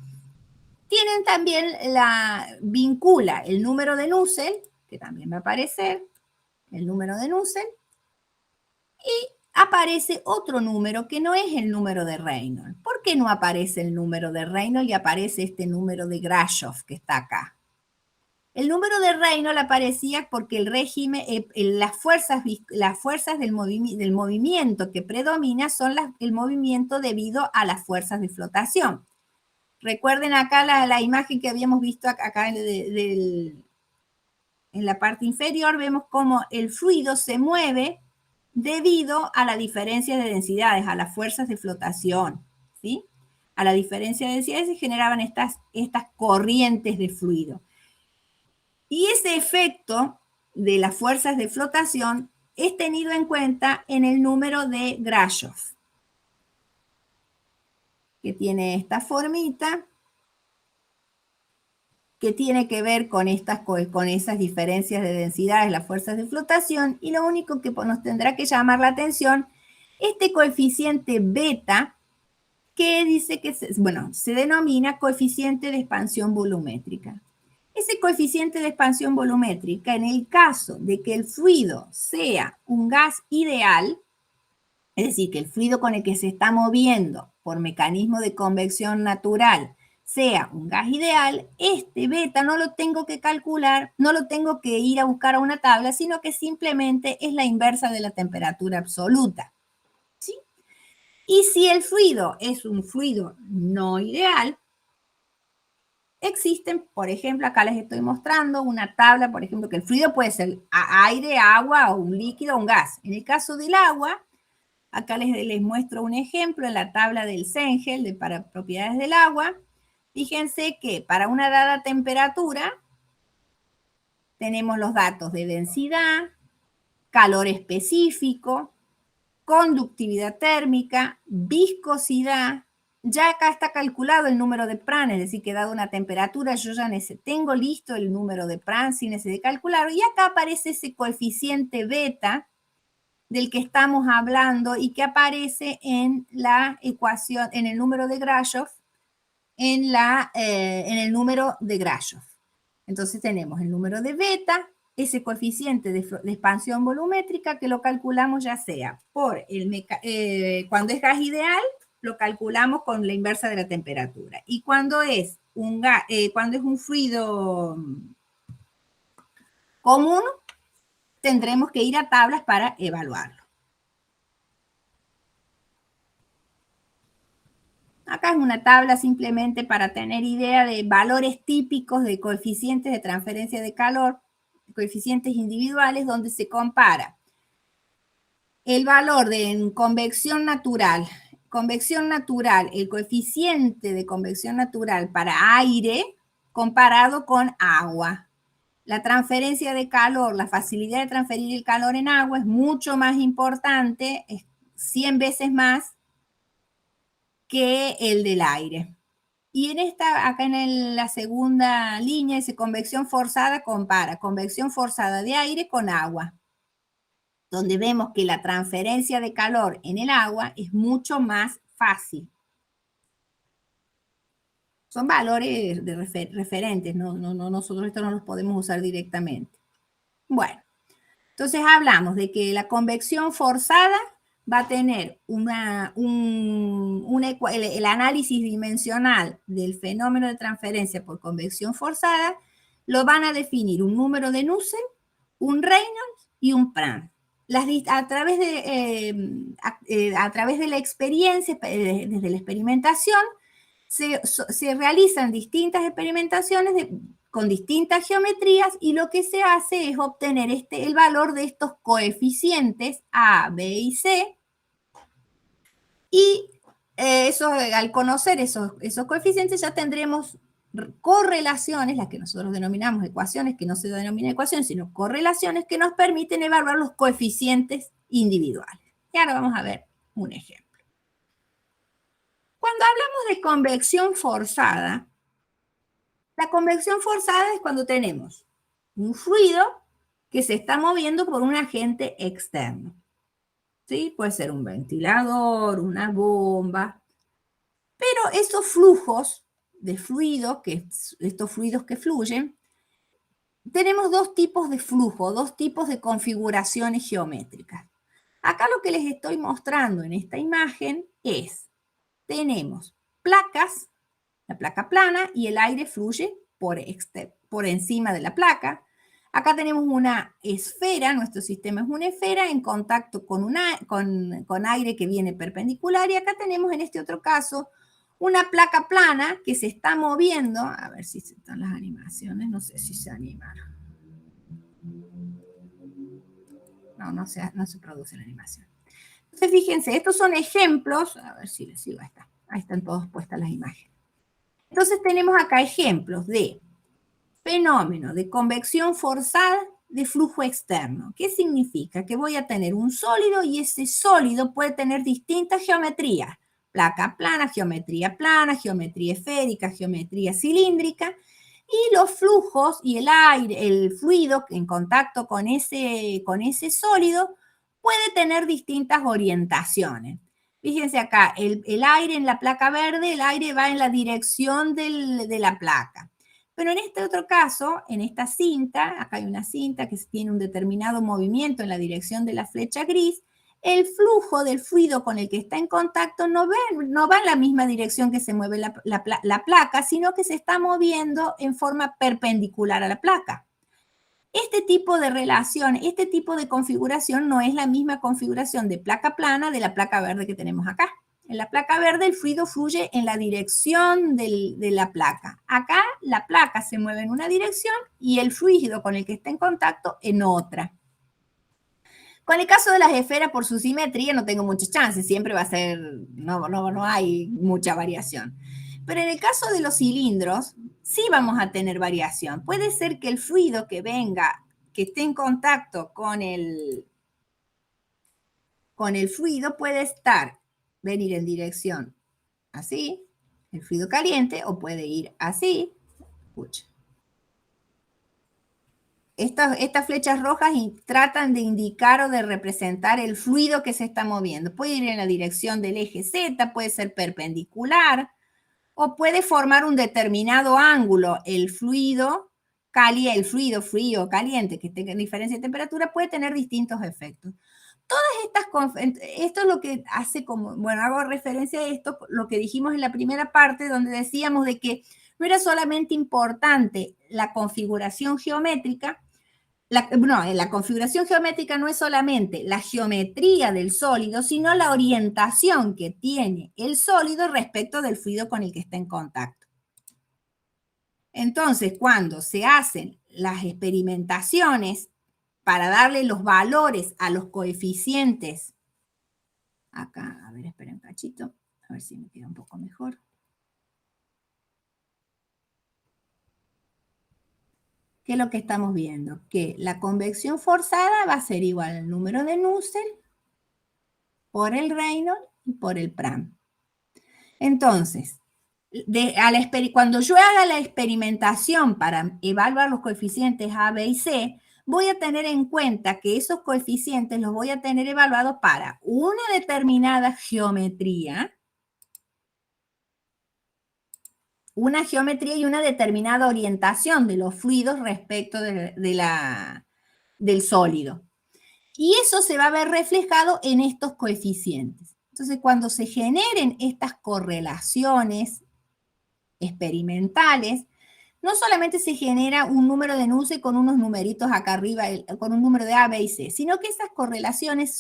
tienen también vincula el número de Nusselt, que también va a aparecer, el número de Nusselt, y aparece otro número que no es el número de Reynolds. ¿Por qué no aparece el número de Reynolds y aparece este número de Grashof que está acá? El número de Reynolds aparecía porque el régimen, las fuerzas del movimiento que predomina son el movimiento debido a las fuerzas de flotación. Recuerden acá la imagen que habíamos visto acá en la parte inferior, vemos cómo el fluido se mueve debido a la diferencia de densidades, a las fuerzas de flotación, ¿sí? A la diferencia de densidades se generaban estas corrientes de fluido. Y ese efecto de las fuerzas de flotación es tenido en cuenta en el número de Grashof, que tiene esta formita, que tiene que ver con esas diferencias de densidades, las fuerzas de flotación, y lo único que nos tendrá que llamar la atención, este coeficiente beta, que dice que, se denomina coeficiente de expansión volumétrica. Ese coeficiente de expansión volumétrica, en el caso de que el fluido sea un gas ideal, es decir, que el fluido con el que se está moviendo por mecanismo de convección natural sea un gas ideal, este beta no lo tengo que calcular, no lo tengo que ir a buscar a una tabla, sino que simplemente es la inversa de la temperatura absoluta. ¿Sí? Y si el fluido es un fluido no ideal, existen, por ejemplo, acá les estoy mostrando una tabla, por ejemplo, que el fluido puede ser aire, agua, o un líquido, o un gas. En el caso del agua, acá les muestro un ejemplo en la tabla del Cengel para propiedades del agua. Fíjense que para una dada temperatura tenemos los datos de densidad, calor específico, conductividad térmica, viscosidad. Ya acá está calculado el número de Prandtl, es decir, que dado una temperatura yo ya tengo listo el número de Prandtl sin necesidad de calcularlo. Y acá aparece ese coeficiente beta del que estamos hablando y que aparece en la ecuación, en el número de Grashof, en el número de Grashof. Entonces tenemos el número de beta, ese coeficiente de expansión volumétrica que lo calculamos ya sea por cuando es gas ideal, lo calculamos con la inversa de la temperatura. Y cuando es un fluido común, tendremos que ir a tablas para evaluarlo. Acá es una tabla simplemente para tener idea de valores típicos de coeficientes de transferencia de calor, coeficientes individuales, donde se compara el valor de convección natural, el coeficiente de convección natural para aire comparado con agua. La transferencia de calor, la facilidad de transferir el calor en agua es mucho más importante, es 100 veces más que el del aire. Y acá en la segunda línea dice convección forzada, compara convección forzada de aire con agua, donde vemos que la transferencia de calor en el agua es mucho más fácil. Son valores referentes, nosotros esto no los podemos usar directamente. Bueno, entonces hablamos de que la convección forzada va a tener el análisis dimensional del fenómeno de transferencia por convección forzada, lo van a definir un número de Nusselt, un Reynolds y un Prandtl. A través de la experiencia, desde la experimentación, se realizan distintas experimentaciones con distintas geometrías y lo que se hace es obtener el valor de estos coeficientes A, B y C. Y al conocer esos coeficientes ya tendremos correlaciones, las que nosotros denominamos ecuaciones, que no se denominan ecuaciones, sino correlaciones que nos permiten evaluar los coeficientes individuales. Y ahora vamos a ver un ejemplo. Cuando hablamos de convección forzada, la convección forzada es cuando tenemos un fluido que se está moviendo por un agente externo. ¿Sí? Puede ser un ventilador, una bomba. Pero esos flujos de fluido, estos fluidos que fluyen, tenemos dos tipos de flujo, dos tipos de configuraciones geométricas. Acá lo que les estoy mostrando en esta imagen tenemos placas, la placa plana, y el aire fluye por encima de la placa. Acá tenemos una esfera, nuestro sistema es una esfera en contacto con aire que viene perpendicular, y acá tenemos en este otro caso una placa plana que se está moviendo. A ver si están las animaciones, no sé si se animaron. No se produce la animación. Entonces, fíjense, estos son ejemplos. A ver si les sigo. Ahí están todas puestas las imágenes. Entonces, tenemos acá ejemplos de fenómeno de convección forzada de flujo externo. ¿Qué significa? Que voy a tener un sólido y ese sólido puede tener distintas geometrías. Placa plana, geometría esférica, geometría cilíndrica. Y los flujos y el aire, el fluido en contacto con ese sólido puede tener distintas orientaciones. Fíjense acá, el aire en la placa verde, el aire va en la dirección de la placa. Pero en este otro caso, en esta cinta, acá hay una cinta que tiene un determinado movimiento en la dirección de la flecha gris, el flujo del fluido con el que está en contacto no va en la misma dirección que se mueve la placa, sino que se está moviendo en forma perpendicular a la placa. Este tipo de relación, este tipo de configuración no es la misma configuración de placa plana de la placa verde que tenemos acá. En la placa verde el fluido fluye en la dirección de la placa. Acá la placa se mueve en una dirección y el fluido con el que está en contacto en otra. Con el caso de las esferas, por su simetría, no tengo muchas chances. Siempre va a ser, no hay mucha variación. Pero en el caso de los cilindros, sí vamos a tener variación. Puede ser que el fluido que venga, que esté en contacto con el fluido, puede venir en dirección así, el fluido caliente, o puede ir así. Escucha. Estas flechas rojas tratan de indicar o de representar el fluido que se está moviendo. Puede ir en la dirección del eje Z, puede ser perpendicular, o puede formar un determinado ángulo. El fluido frío o caliente, que tenga diferencia de temperatura, puede tener distintos efectos. Esto es lo que hace hago referencia a esto, lo que dijimos en la primera parte, donde decíamos de que no era solamente importante la configuración geométrica. La configuración geométrica no es solamente la geometría del sólido, sino la orientación que tiene el sólido respecto del fluido con el que está en contacto. Entonces, cuando se hacen las experimentaciones para darle los valores a los coeficientes, acá, a ver, esperen un cachito, a ver si me queda un poco mejor. ¿Qué es lo que estamos viendo? Que la convección forzada va a ser igual al número de Nusselt por el Reynolds y por el Pram. Entonces, cuando yo haga la experimentación para evaluar los coeficientes A, B y C, voy a tener en cuenta que esos coeficientes los voy a tener evaluados para una determinada geometría, y una determinada orientación de los fluidos respecto del sólido. Y eso se va a ver reflejado en estos coeficientes. Entonces, cuando se generen estas correlaciones experimentales, no solamente se genera un número de Nusselt con unos numeritos acá arriba, con un número de A, B y C, sino que esas correlaciones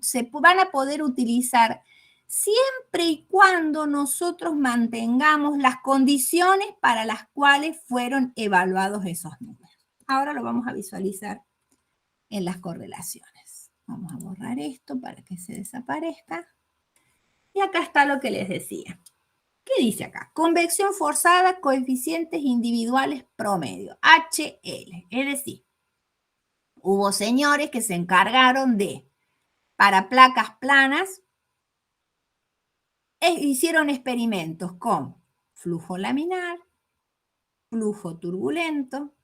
se van a poder utilizar siempre y cuando nosotros mantengamos las condiciones para las cuales fueron evaluados esos números. Ahora lo vamos a visualizar en las correlaciones. Vamos a borrar esto para que se desaparezca. Y acá está lo que les decía. ¿Qué dice acá? Convección forzada, coeficientes individuales promedio, HL. Es decir, hubo señores que se encargaron para placas planas, hicieron experimentos con flujo laminar, flujo turbulento,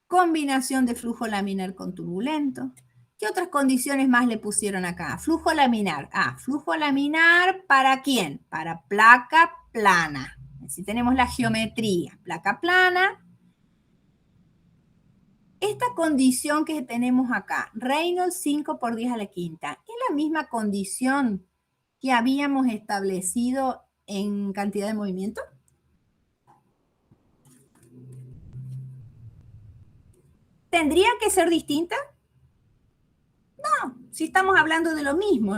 combinación de flujo laminar con turbulento. ¿Qué otras condiciones más le pusieron acá? Flujo laminar. Flujo laminar ¿para quién? Para placa plana. Si tenemos la geometría, placa plana. Esta condición que tenemos acá, Reynolds 5 por 10 a la quinta, es la misma condición que habíamos establecido en cantidad de movimiento. ¿Tendría que ser distinta? No, Si estamos hablando de lo mismo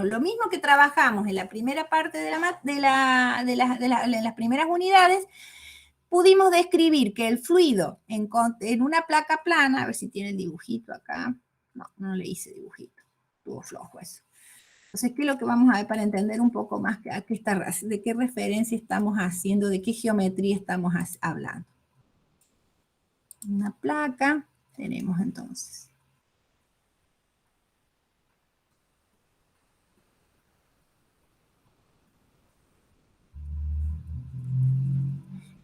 que trabajamos en la primera parte de las primeras unidades, pudimos describir que el fluido en una placa plana, a ver si tiene el dibujito acá, no le hice dibujito, estuvo flojo eso. Entonces, ¿qué es lo que vamos a ver para entender un poco más de qué referencia estamos haciendo, de qué geometría estamos hablando? Una placa tenemos entonces.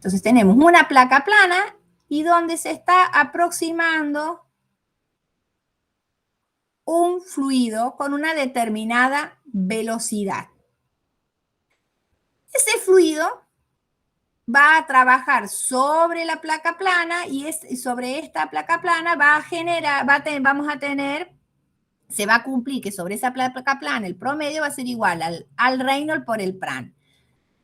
Entonces tenemos una placa plana y donde se está aproximando un fluido con una determinada velocidad. Ese fluido va a trabajar sobre la placa plana y sobre esta placa plana se va a cumplir que sobre esa placa plana el promedio va a ser igual al Reynolds por el Pran.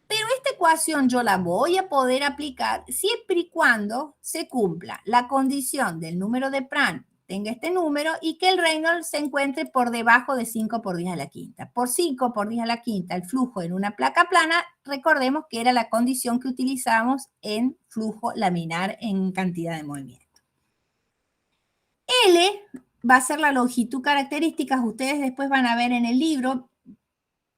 Pero esta ecuación yo la voy a poder aplicar siempre y cuando se cumpla la condición del número de Pran tenga este número y que el Reynolds se encuentre por debajo de 5 por 10 a la quinta. Por 5 por 10 a la quinta, el flujo en una placa plana, recordemos que era la condición que utilizamos en flujo laminar en cantidad de movimiento. L va a ser la longitud característica, ustedes después van a ver en el libro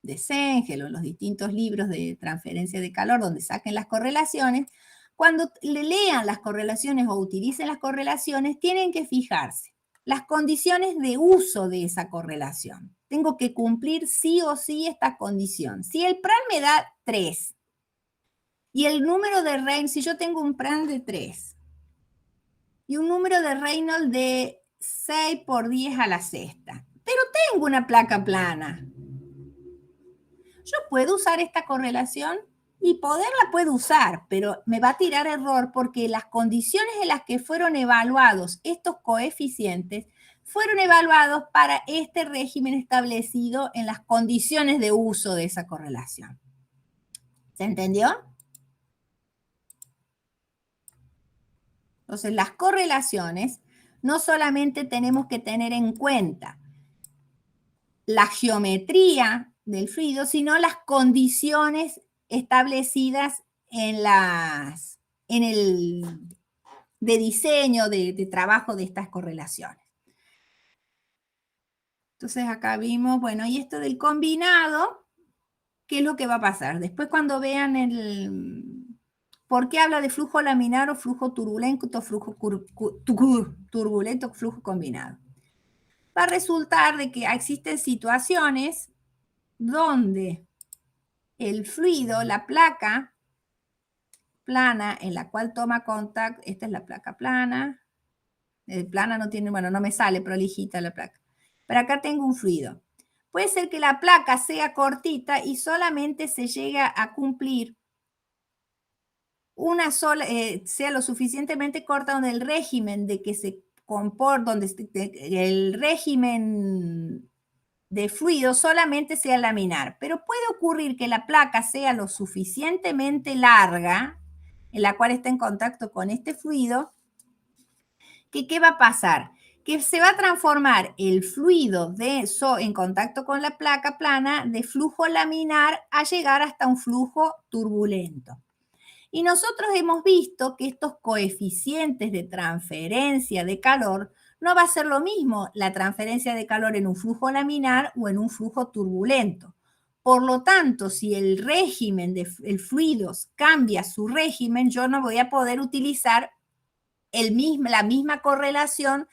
de Sengel o en los distintos libros de transferencia de calor donde saquen las correlaciones. Cuando le lean las correlaciones o utilicen las correlaciones, tienen que fijarse las condiciones de uso de esa correlación. Tengo que cumplir sí o sí esta condición. Si el Pran me da 3 y el número de Reynolds, si yo tengo un Pran de 3 y un número de Reynolds de 6 por 10 a la sexta, pero tengo una placa plana, yo puedo usar esta correlación y poderla puedo usar, pero me va a tirar error porque las condiciones en las que fueron evaluados estos coeficientes fueron evaluados para este régimen establecido en las condiciones de uso de esa correlación. ¿Se entendió? Entonces, las correlaciones no solamente tenemos que tener en cuenta la geometría del fluido, sino las condiciones establecidas de diseño, de trabajo de estas correlaciones. Entonces acá vimos, bueno, y esto del combinado, ¿qué es lo que va a pasar? Después cuando vean ¿por qué habla de flujo laminar o flujo turbulento, flujo turbulento, flujo combinado? Va a resultar de que existen situaciones donde el fluido, la placa plana en la cual toma contacto, esta es la placa plana, plana no tiene, bueno, no me sale prolijita la placa, pero acá tengo un fluido. Puede ser que la placa sea cortita y solamente se llega a cumplir una sola, sea lo suficientemente corta donde el régimen de que se comporta, donde el régimen de fluido solamente sea laminar, pero puede ocurrir que la placa sea lo suficientemente larga, en la cual está en contacto con este fluido, que ¿qué va a pasar? Que se va a transformar el fluido en contacto con la placa plana de flujo laminar a llegar hasta un flujo turbulento. Y nosotros hemos visto que estos coeficientes de transferencia de calor no va a ser lo mismo la transferencia de calor en un flujo laminar o en un flujo turbulento. Por lo tanto, si el régimen del fluido cambia su régimen, yo no voy a poder utilizar la misma correlación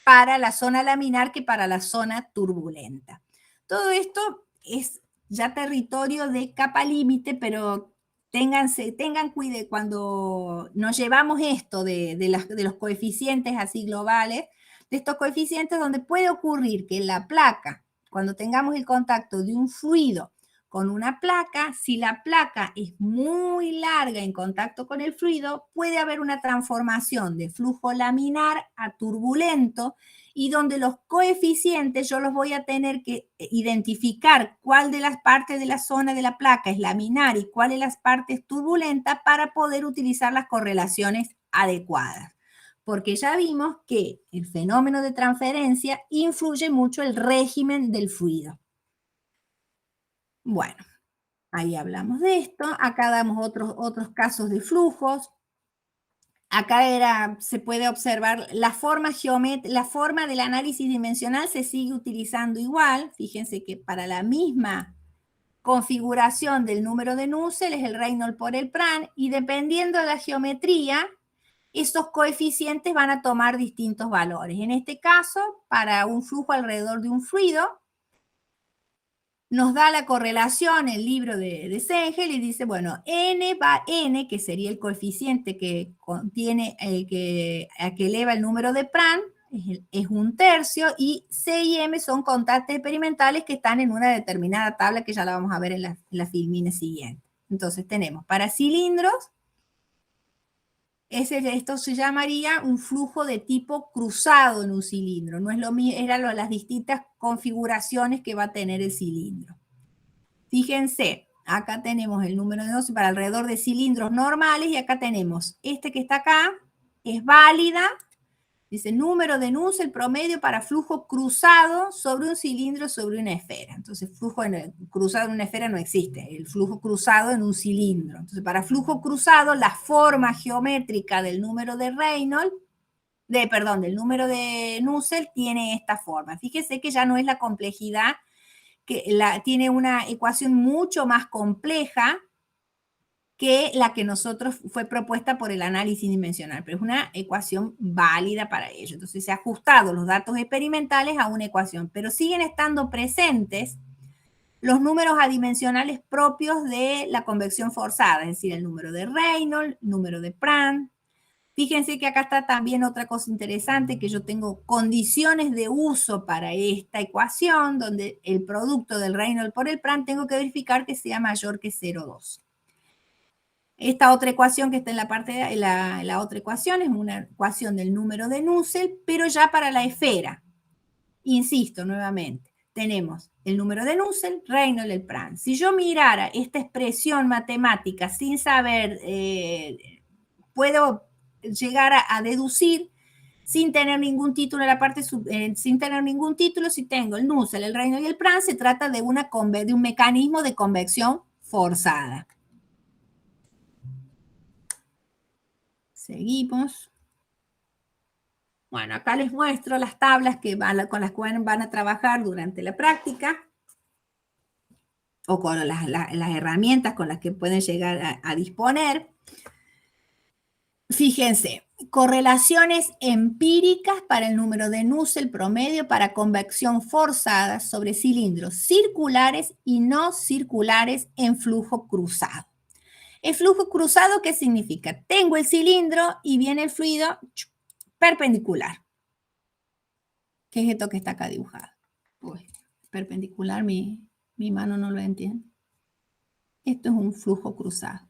para la zona laminar que para la zona turbulenta. Todo esto es ya territorio de capa límite, pero tengan cuidado cuando nos llevamos esto de los coeficientes así globales, de estos coeficientes donde puede ocurrir que la placa, cuando tengamos el contacto de un fluido con una placa, si la placa es muy larga en contacto con el fluido, puede haber una transformación de flujo laminar a turbulento y donde los coeficientes yo los voy a tener que identificar cuál de las partes de la zona de la placa es laminar y cuál de las partes turbulenta para poder utilizar las correlaciones adecuadas. porque ya vimos que el fenómeno de transferencia influye mucho el régimen del fluido. Bueno, ahí hablamos de esto. Acá damos otros casos de flujos. Acá se puede observar la forma del análisis dimensional se sigue utilizando igual. Fíjense que para la misma configuración del número de Nusselt es el Reynolds por el Pran, y dependiendo de la geometría, esos coeficientes van a tomar distintos valores. En este caso, para un flujo alrededor de un fluido, nos da la correlación el libro de Sengel y dice, bueno, n, que sería el coeficiente que contiene, que eleva el número de Pran, es 1/3, y C y M son constantes experimentales que están en una determinada tabla que ya la vamos a ver en la filmina siguiente. Entonces tenemos para cilindros, esto se llamaría un flujo de tipo cruzado en un cilindro. No es lo mismo, eran las distintas configuraciones que va a tener el cilindro. Fíjense, acá tenemos el número de Nusselt para alrededor de cilindros normales, y acá tenemos este que está acá, es válida. Dice número de Nusselt promedio para flujo cruzado sobre un cilindro sobre una esfera. Entonces, flujo cruzado en una esfera no existe, el flujo cruzado en un cilindro. Entonces, para flujo cruzado, la forma geométrica del número de Reynolds, del número de Nusselt tiene esta forma. Fíjese que ya no es la complejidad, tiene una ecuación mucho más compleja que la que fue propuesta por el análisis dimensional, pero es una ecuación válida para ello. Entonces se han ajustado los datos experimentales a una ecuación, pero siguen estando presentes los números adimensionales propios de la convección forzada, es decir, el número de Reynolds, número de Pran. Fíjense que acá está también otra cosa interesante, que yo tengo condiciones de uso para esta ecuación, donde el producto del Reynolds por el Pran tengo que verificar que sea mayor que 0,2. Esta otra ecuación que está en la parte de la otra ecuación es una ecuación del número de Nusselt, pero ya para la esfera. Insisto nuevamente, tenemos el número de Nusselt, Reynolds, el Pran. Si yo mirara esta expresión matemática sin saber, puedo llegar a deducir sin tener ningún título en la parte sin tener ningún título, si tengo el Nusselt, el Reynolds y el Pran, se trata de un mecanismo de convección forzada. Seguimos. Bueno, acá les muestro las tablas con las cuales van a trabajar durante la práctica, o con las herramientas con las que pueden llegar a disponer. Fíjense, correlaciones empíricas para el número de Nusselt promedio para convección forzada sobre cilindros circulares y no circulares en flujo cruzado. El flujo cruzado, ¿qué significa? Tengo el cilindro y viene el fluido perpendicular. ¿Qué es esto que está acá dibujado? Pues, perpendicular, mi mano no lo entiende. Esto es un flujo cruzado.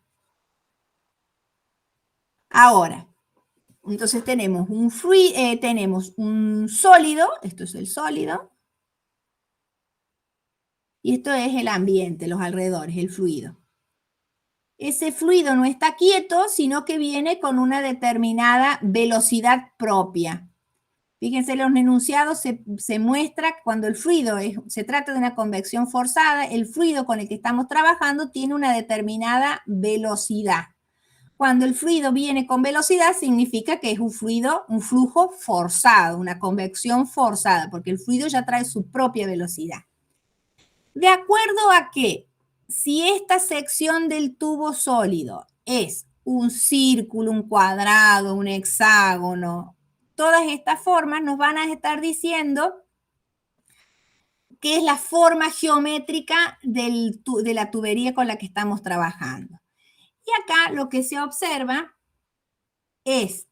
Ahora, entonces tenemos un sólido, esto es el sólido, y esto es el ambiente, los alrededores, el fluido. Ese fluido no está quieto, sino que viene con una determinada velocidad propia. Fíjense, los enunciados se muestra cuando el fluido se trata de una convección forzada, el fluido con el que estamos trabajando tiene una determinada velocidad. Cuando el fluido viene con velocidad, significa que es un flujo forzado, una convección forzada, porque el fluido ya trae su propia velocidad. De acuerdo a que, si esta sección del tubo sólido es un círculo, un cuadrado, un hexágono, todas estas formas nos van a estar diciendo qué es la forma geométrica de la tubería con la que estamos trabajando. Y acá lo que se observa es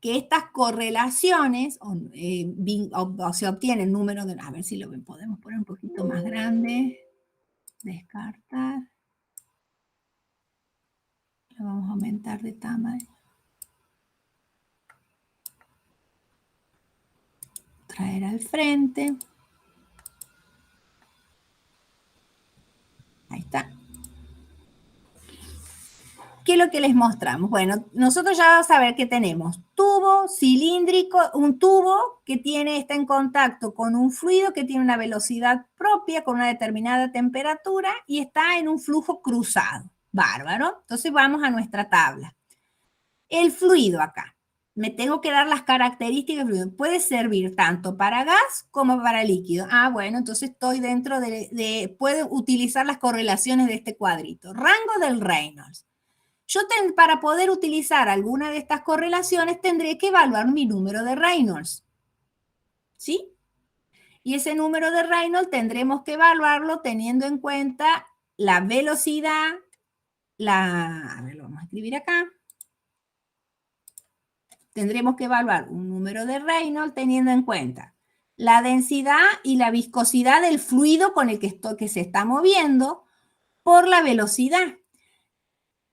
que estas correlaciones, se obtienen número de... A ver si lo podemos poner un poquito más grande. Descartar. Lo vamos a aumentar de tamaño. Traer al frente. Ahí está. es lo que les mostramos? Bueno, nosotros ya vamos a ver que tenemos tubo cilíndrico, un tubo que está en contacto con un fluido que tiene una velocidad propia, con una determinada temperatura y está en un flujo cruzado. Bárbaro. Entonces vamos a nuestra tabla. El fluido acá. Me tengo que dar las características del fluido. Puede servir tanto para gas como para líquido. Ah, bueno, entonces estoy dentro puedo utilizar las correlaciones de este cuadrito. Rango del Reynolds. Yo para poder utilizar alguna de estas correlaciones tendré que evaluar mi número de Reynolds. ¿Sí? Y ese número de Reynolds tendremos que evaluarlo teniendo en cuenta la velocidad, a ver, lo vamos a escribir acá. Tendremos que evaluar un número de Reynolds teniendo en cuenta la densidad y la viscosidad del fluido con el que se está moviendo por la velocidad.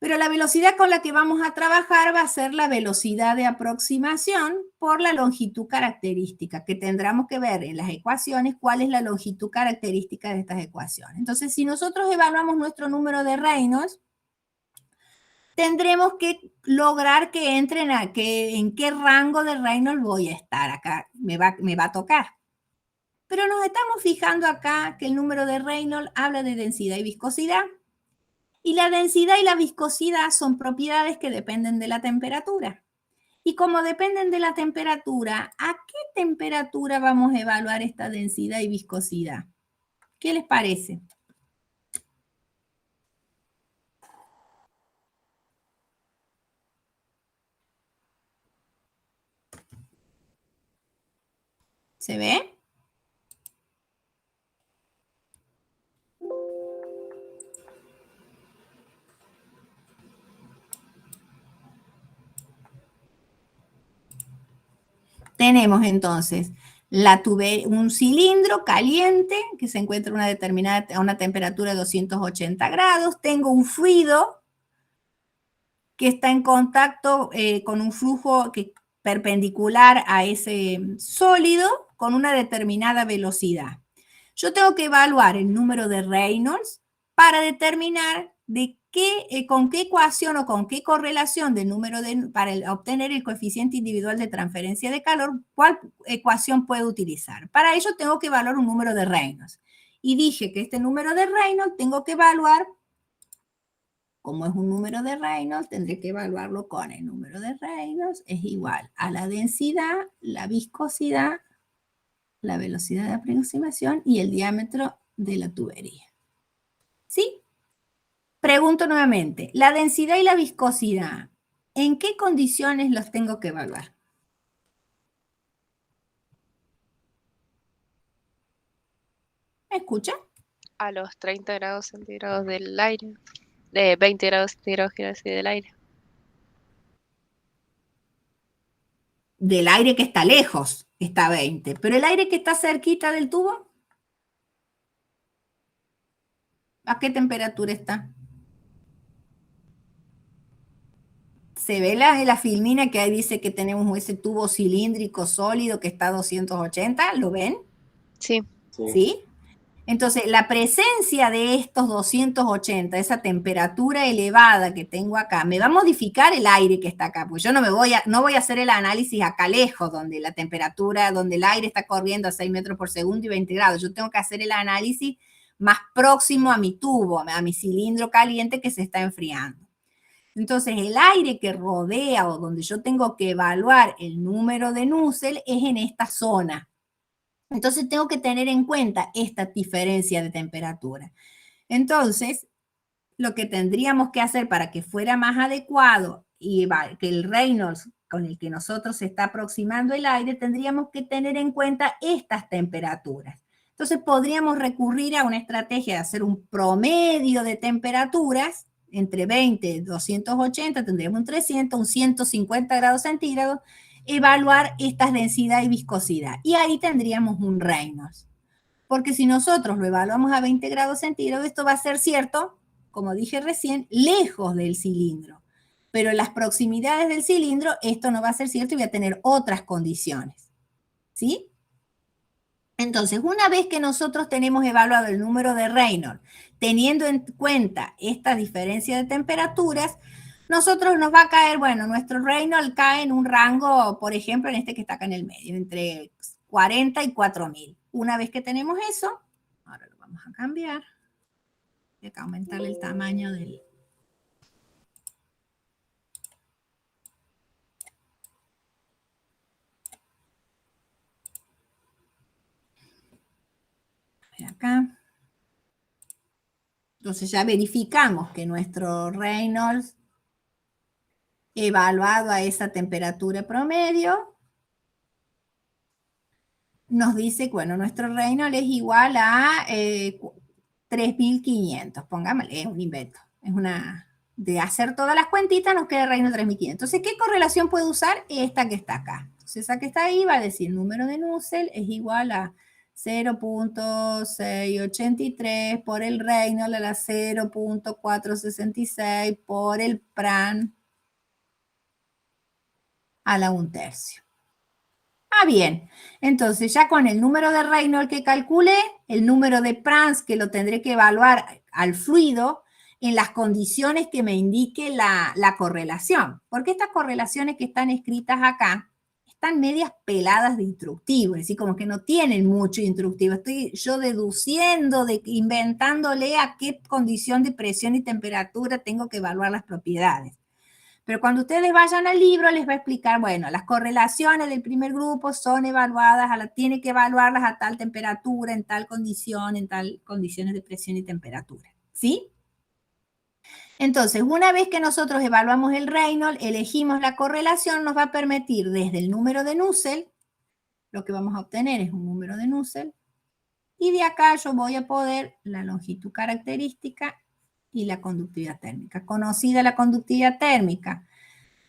Pero la velocidad con la que vamos a trabajar va a ser la velocidad de aproximación por la longitud característica, que tendremos que ver en las ecuaciones cuál es la longitud característica de estas ecuaciones. Entonces, si nosotros evaluamos nuestro número de Reynolds, tendremos que lograr que entren en qué rango de Reynolds voy a estar acá, me va a tocar. Pero nos estamos fijando acá que el número de Reynolds habla de densidad y viscosidad. Y la densidad y la viscosidad son propiedades que dependen de la temperatura. Y como dependen de la temperatura, ¿a qué temperatura vamos a evaluar esta densidad y viscosidad? ¿Qué les parece? ¿Se ve? Tenemos entonces un cilindro caliente que se encuentra a una temperatura de 280 grados. Tengo un fluido que está en contacto con un flujo perpendicular a ese sólido con una determinada velocidad. Yo tengo que evaluar el número de Reynolds para determinar con qué ecuación o con qué correlación del número para obtener el coeficiente individual de transferencia de calor, cuál ecuación puedo utilizar. Para ello tengo que evaluar un número de Reynolds. Y dije que este número de Reynolds tengo que evaluar, como es un número de Reynolds, tendré que evaluarlo con el número de Reynolds, es igual a la densidad, la viscosidad, la velocidad de aproximación y el diámetro de la tubería. ¿Sí? Pregunto nuevamente, la densidad y la viscosidad, ¿en qué condiciones los tengo que evaluar? ¿Me escucha? A los 30 grados centígrados del aire. De 20 grados centígrados, quiero decir, del aire. Del aire que está lejos, está 20. ¿Pero el aire que está cerquita del tubo? ¿A qué temperatura está? Se ve la filmina que ahí dice que tenemos ese tubo cilíndrico sólido que está a 280, ¿lo ven? Sí. ¿Sí? Entonces, la presencia de estos 280, esa temperatura elevada que tengo acá, me va a modificar el aire que está acá, pues yo no voy a hacer el análisis acá lejos, donde la temperatura, donde el aire está corriendo a 6 metros por segundo y 20 grados. Yo tengo que hacer el análisis más próximo a mi tubo, a mi cilindro caliente que se está enfriando. Entonces, el aire que rodea o donde yo tengo que evaluar el número de Nusselt es en esta zona. Entonces, tengo que tener en cuenta esta diferencia de temperatura. Entonces, lo que tendríamos que hacer para que fuera más adecuado y que el Reynolds con el que nosotros se está aproximando el aire, tendríamos que tener en cuenta estas temperaturas. Entonces, podríamos recurrir a una estrategia de hacer un promedio de temperaturas entre 20 y 280, tendríamos un 300, un 150 grados centígrados, evaluar estas densidad y viscosidad. Y ahí tendríamos un Reynolds. Porque si nosotros lo evaluamos a 20 grados centígrados, esto va a ser cierto, como dije recién, lejos del cilindro. Pero en las proximidades del cilindro, esto no va a ser cierto y voy a tener otras condiciones. ¿Sí? Entonces, una vez que nosotros tenemos evaluado el número de Reynolds, teniendo en cuenta esta diferencia de temperaturas, nosotros nos va a caer, bueno, nuestro Reynolds cae en un rango, por ejemplo, en este que está acá en el medio, entre 40 y 4000. Una vez que tenemos eso, ahora lo vamos a cambiar. Voy a aumentarle el tamaño del... acá. Entonces ya verificamos que nuestro Reynolds evaluado a esa temperatura promedio nos dice que, bueno, nuestro Reynolds es igual a 3500, pongámosle, es un invento, es una, de hacer todas las cuentitas nos queda el Reynolds 3500. Entonces, ¿qué correlación puede usar? Esta que está acá. Entonces, esa que está ahí va a decir el número de Nusselt es igual a 0.683 por el Reynolds a la 0.466 por el Pran a la 1/3. Ah, bien. Entonces, ya con el número de Reynolds que calculé, el número de Prans que lo tendré que evaluar al fluido en las condiciones que me indique la correlación. Porque estas correlaciones que están escritas acá están medias peladas de instructivo, es decir, como que no tienen mucho instructivo. Estoy yo deduciendo, inventándole a qué condición de presión y temperatura tengo que evaluar las propiedades. Pero cuando ustedes vayan al libro les va a explicar, bueno, las correlaciones del primer grupo son evaluadas, tiene que evaluarlas a tal temperatura, en tal condición, en tal condiciones de presión y temperatura, ¿sí? Entonces, una vez que nosotros evaluamos el Reynolds, elegimos la correlación, nos va a permitir desde el número de Nusselt, lo que vamos a obtener es un número de Nusselt, y de acá yo voy a poder la longitud característica y la conductividad térmica. Conocida la conductividad térmica,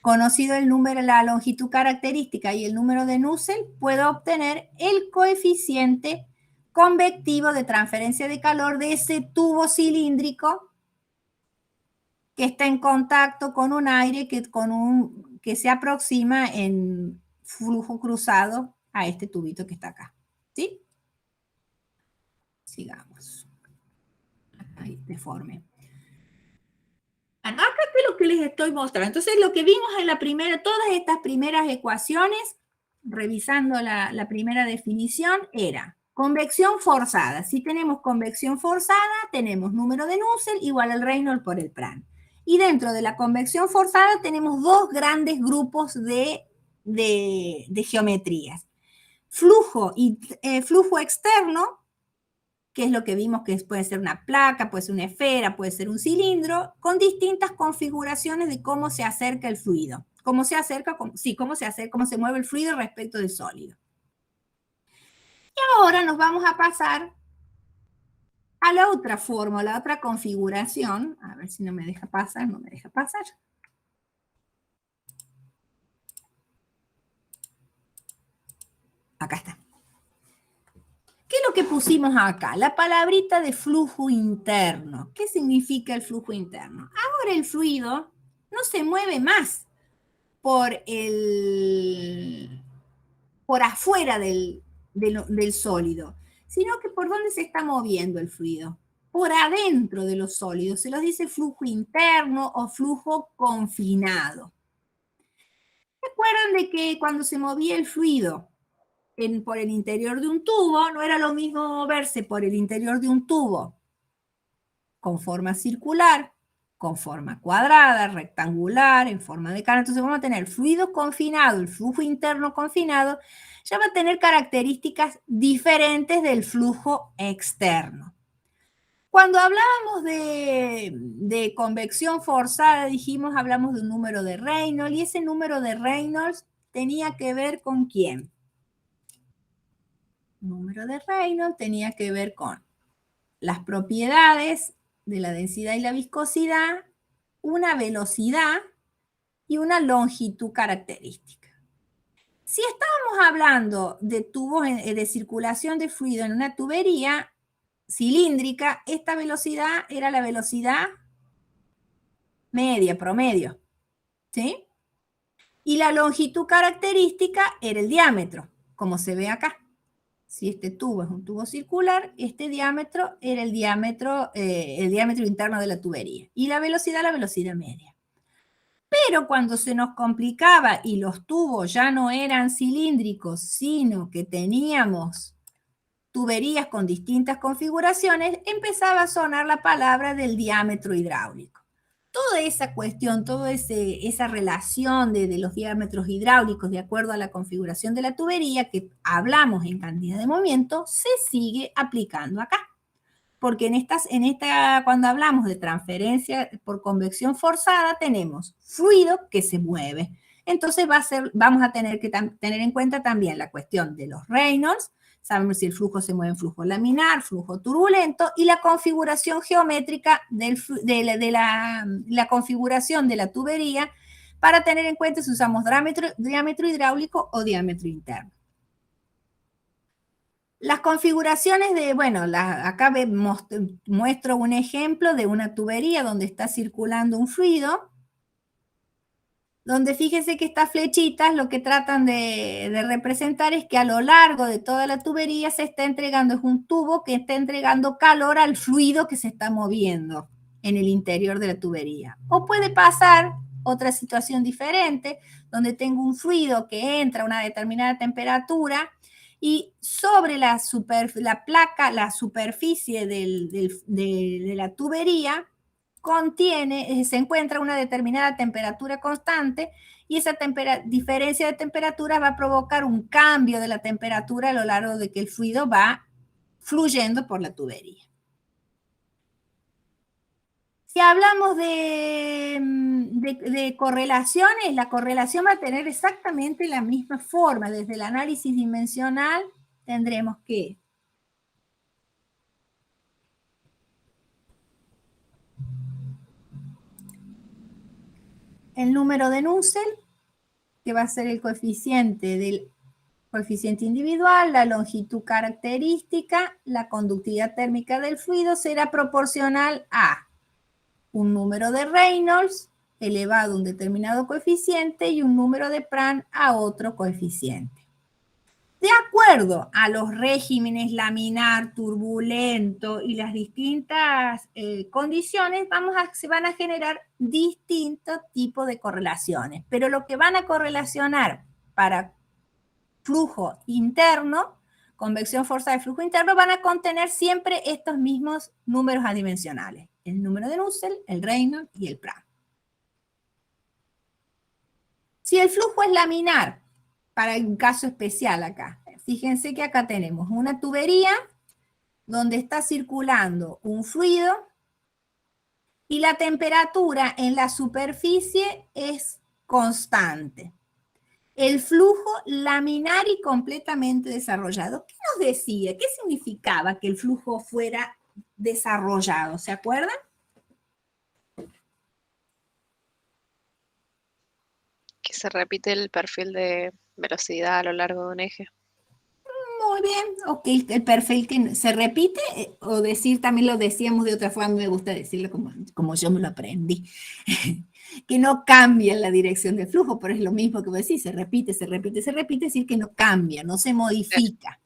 conocido el número, la longitud característica y el número de Nusselt, puedo obtener el coeficiente convectivo de transferencia de calor de ese tubo cilíndrico que está en contacto con un aire que se aproxima en flujo cruzado a este tubito que está acá. ¿Sí? Sigamos. Ahí, deforme. Acá es lo que les estoy mostrando. Entonces, lo que vimos en la primera, todas estas primeras ecuaciones, revisando la primera definición, era convección forzada. Si tenemos convección forzada, tenemos número de Nusselt igual al Reynolds por el Pran. Y dentro de la convección forzada tenemos dos grandes grupos de geometrías. Flujo externo, que es lo que vimos que puede ser una placa, puede ser una esfera, puede ser un cilindro, con distintas configuraciones de cómo se acerca el fluido. Cómo se mueve el fluido respecto del sólido. Y ahora nos vamos a pasar a la otra forma, a la otra configuración. A ver si no me deja pasar, no me deja pasar. Acá está. ¿Qué es lo que pusimos acá? La palabrita de flujo interno. ¿Qué significa el flujo interno? Ahora el fluido no se mueve más por afuera del sólido, sino que por dónde se está moviendo el fluido. Por adentro de los sólidos. Se los dice flujo interno o flujo confinado. ¿Recuerdan de que cuando se movía el fluido por el interior de un tubo, no era lo mismo moverse por el interior de un tubo con forma circular, con forma cuadrada, rectangular, en forma de cara? Entonces vamos a tener fluido confinado, el flujo interno confinado, ya va a tener características diferentes del flujo externo. Cuando hablábamos de convección forzada, hablamos de un número de Reynolds, y ese número de Reynolds tenía que ver con ¿quién? Número de Reynolds tenía que ver con las propiedades de la densidad y la viscosidad, una velocidad y una longitud característica. Si estábamos hablando de tubos de circulación de fluido en una tubería cilíndrica, esta velocidad era la velocidad media, promedio, ¿sí? Y la longitud característica era el diámetro, como se ve acá. Si este tubo es un tubo circular, este diámetro era el diámetro interno de la tubería. Y la velocidad media. Pero cuando se nos complicaba y los tubos ya no eran cilíndricos, sino que teníamos tuberías con distintas configuraciones, empezaba a sonar la palabra del diámetro hidráulico. Toda esa cuestión, toda esa relación de los diámetros hidráulicos de acuerdo a la configuración de la tubería que hablamos en cantidad de movimiento, se sigue aplicando acá. Porque cuando hablamos de transferencia por convección forzada, tenemos fluido que se mueve. Entonces vamos a tener que tener en cuenta también la cuestión de los Reynolds. Sabemos si el flujo se mueve en flujo laminar, flujo turbulento, y la configuración geométrica de la configuración de la tubería para tener en cuenta si usamos diámetro hidráulico o diámetro interno. Las configuraciones acá muestro un ejemplo de una tubería donde está circulando un fluido, donde fíjense que estas flechitas lo que tratan de representar es que a lo largo de toda la tubería se está entregando, es un tubo que está entregando calor al fluido que se está moviendo en el interior de la tubería. O puede pasar otra situación diferente, donde tengo un fluido que entra a una determinada temperatura y sobre la superficie de la tubería se encuentra una determinada temperatura constante y esa diferencia de temperatura va a provocar un cambio de la temperatura a lo largo de que el fluido va fluyendo por la tubería. Si hablamos de correlaciones, la correlación va a tener exactamente la misma forma. Desde el análisis dimensional tendremos que el número de Nusselt, que va a ser el coeficiente individual, la longitud característica, la conductividad térmica del fluido será proporcional a un número de Reynolds elevado a un determinado coeficiente y un número de Prandtl a otro coeficiente. De acuerdo a los regímenes laminar, turbulento y las distintas condiciones, se van a generar distintos tipos de correlaciones. Pero lo que van a correlacionar para flujo interno, convección forzada de flujo interno, van a contener siempre estos mismos números adimensionales. El número de Nusselt, el Reynolds y el Prandtl. Si el flujo es laminar, para un caso especial acá, fíjense que acá tenemos una tubería donde está circulando un fluido y la temperatura en la superficie es constante. El flujo laminar y completamente desarrollado. ¿Qué nos decía? ¿Qué significaba que el flujo fuera desarrollado? ¿Se acuerdan? Que se repite el perfil de velocidad a lo largo de un eje. Muy bien, ok, el perfil que se repite, o decir, también lo decíamos de otra forma, me gusta decirlo como yo me lo aprendí, que no cambia la dirección del flujo, pero es lo mismo que vos decís, se repite, es decir que no cambia, no se modifica.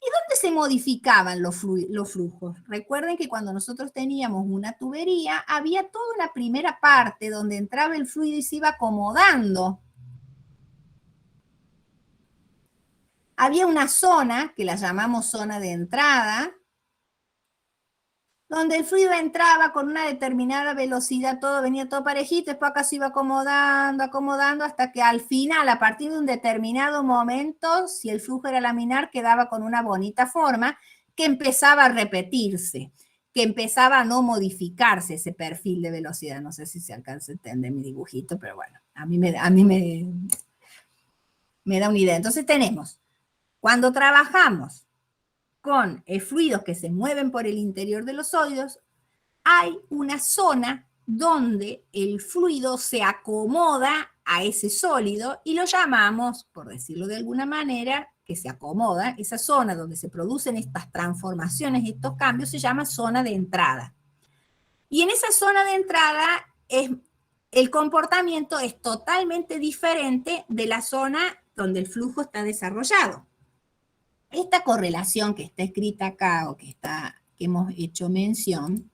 ¿Y dónde se modificaban los flujos? Recuerden que cuando nosotros teníamos una tubería, había toda una primera parte donde entraba el fluido y se iba acomodando. Había una zona, que la llamamos zona de entrada, donde el fluido entraba con una determinada velocidad, venía todo parejito, después acá se iba acomodando, hasta que al final, a partir de un determinado momento, si el flujo era laminar, quedaba con una bonita forma que empezaba a repetirse, que empezaba a no modificarse ese perfil de velocidad. No sé si se alcanza a entender mi dibujito, pero bueno, a mí me da una idea. Entonces tenemos, cuando trabajamos con fluidos que se mueven por el interior de los sólidos, hay una zona donde el fluido se acomoda a ese sólido y lo llamamos, por decirlo de alguna manera, que se acomoda, esa zona donde se producen estas transformaciones, estos cambios, se llama zona de entrada. Y en esa zona de entrada el comportamiento es totalmente diferente de la zona donde el flujo está desarrollado. Esta correlación que está escrita acá o que hemos hecho mención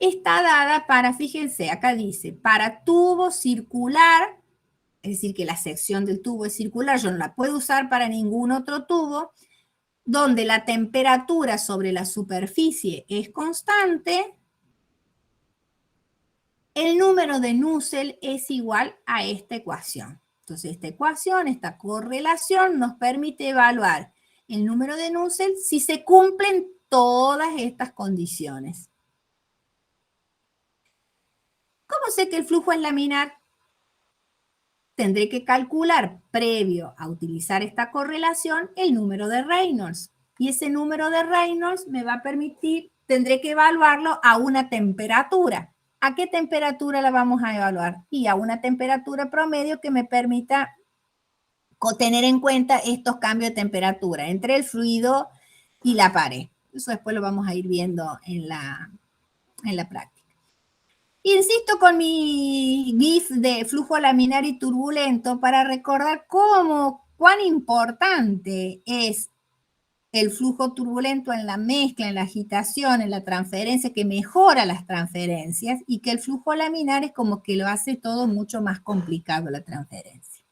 está dada para, fíjense, acá dice, para tubo circular, es decir, que la sección del tubo es circular, yo no la puedo usar para ningún otro tubo, donde la temperatura sobre la superficie es constante, el número de Nusselt es igual a esta ecuación. Entonces, esta ecuación, esta correlación nos permite evaluar el número de Nusselt si se cumplen todas estas condiciones. ¿Cómo sé que el flujo es laminar? Tendré que calcular, previo a utilizar esta correlación, el número de Reynolds. Y ese número de Reynolds me va a permitir, tendré que evaluarlo a una temperatura. ¿A qué temperatura la vamos a evaluar? Y a una temperatura promedio que me permita tener en cuenta estos cambios de temperatura entre el fluido y la pared. Eso después lo vamos a ir viendo en la práctica. Insisto con mi GIF de flujo laminar y turbulento para recordar cuán importante es el flujo turbulento en la mezcla, en la agitación, en la transferencia, que mejora las transferencias, y que el flujo laminar es como que lo hace todo mucho más complicado la transferencia.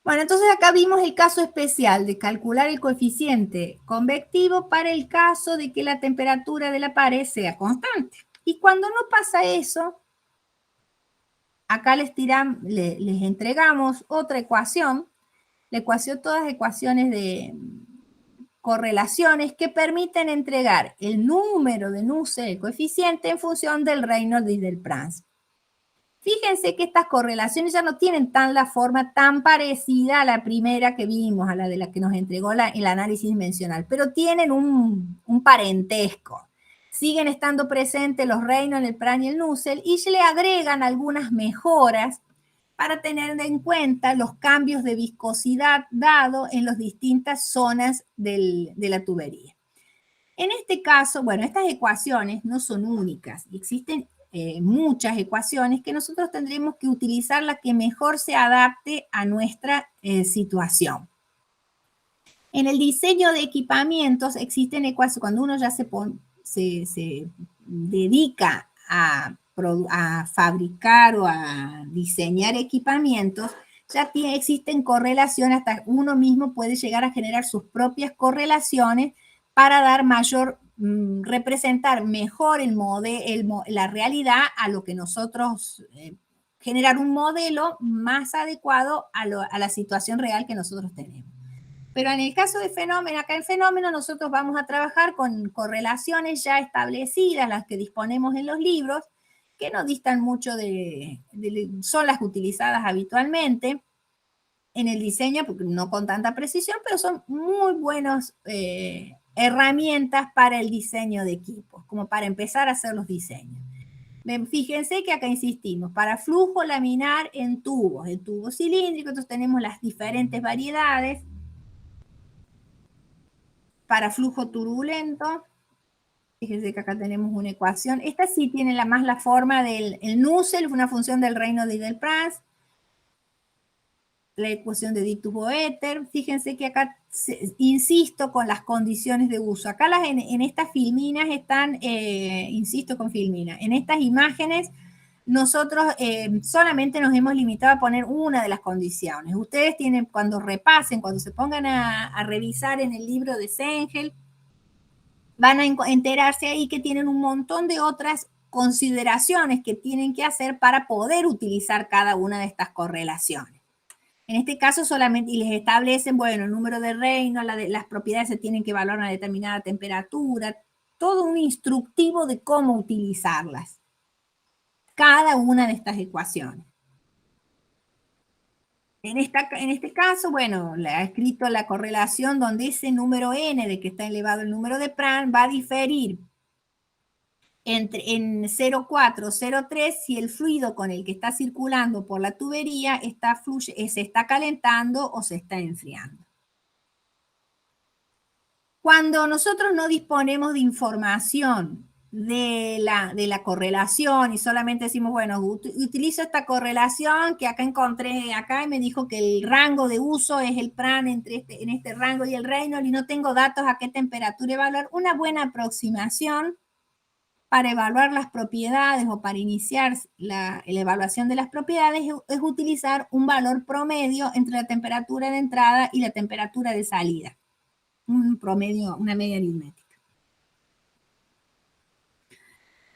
Bueno, entonces acá vimos el caso especial de calcular el coeficiente convectivo para el caso de que la temperatura de la pared sea constante. Y cuando no pasa eso, acá les entregamos otra ecuación, la ecuación, todas ecuaciones de correlaciones que permiten entregar el número de Nusselt, el coeficiente, en función del Reynolds y del Prandtl. Fíjense que estas correlaciones ya no tienen la forma tan parecida a la primera que vimos, a la de la que nos entregó el análisis dimensional, pero tienen un parentesco. Siguen estando presentes los Reynolds, el Prandtl y el Nusselt, y se le agregan algunas mejoras para tener en cuenta los cambios de viscosidad dado en las distintas zonas de la tubería. En este caso, bueno, estas ecuaciones no son únicas, existen muchas ecuaciones que nosotros tendremos que utilizar la que mejor se adapte a nuestra situación. En el diseño de equipamientos existen ecuaciones, cuando uno ya se dedica a fabricar o a diseñar equipamientos, ya existen correlaciones, hasta uno mismo puede llegar a generar sus propias correlaciones para dar representar mejor la realidad a lo que nosotros, generar un modelo más adecuado a la situación real que nosotros tenemos. Pero en el caso de fenómeno, acá en fenómeno nosotros vamos a trabajar con correlaciones ya establecidas, las que disponemos en los libros, que no distan mucho son las utilizadas habitualmente en el diseño, porque no con tanta precisión, pero son muy buenas herramientas para el diseño de equipos, como para empezar a hacer los diseños. Fíjense que acá insistimos, para flujo laminar en tubo cilíndrico, entonces tenemos las diferentes variedades. Para flujo turbulento, fíjense que acá tenemos una ecuación. Esta sí tiene más la forma del Nusselt, una función del Reynolds y del Prandtl. La ecuación de Dittus-Boeter. Fíjense que acá insisto con las condiciones de uso. Acá en estas filminas están, insisto con filmina, en estas imágenes nosotros solamente nos hemos limitado a poner una de las condiciones. Ustedes tienen, cuando repasen, cuando se pongan a revisar en el libro de Sengel, van a enterarse ahí que tienen un montón de otras consideraciones que tienen que hacer para poder utilizar cada una de estas correlaciones. En este caso solamente, y les establecen, bueno, el número de Reynolds, las propiedades se tienen que evaluar a una determinada temperatura, todo un instructivo de cómo utilizarlas. Cada una de estas ecuaciones. En este caso, bueno, le ha escrito la correlación donde ese número n de que está elevado el número de Prandtl va a diferir en 0,4 o 0,3 si el fluido con el que está circulando por la tubería se está calentando o se está enfriando. Cuando nosotros no disponemos de información de la correlación y solamente decimos, bueno, utilizo esta correlación que acá encontré acá y me dijo que el rango de uso es el Prandtl en este rango y el Reynolds y no tengo datos a qué temperatura evaluar, una buena aproximación para evaluar las propiedades o para iniciar la evaluación de las propiedades es utilizar un valor promedio entre la temperatura de entrada y la temperatura de salida. Un promedio, una media aritmética.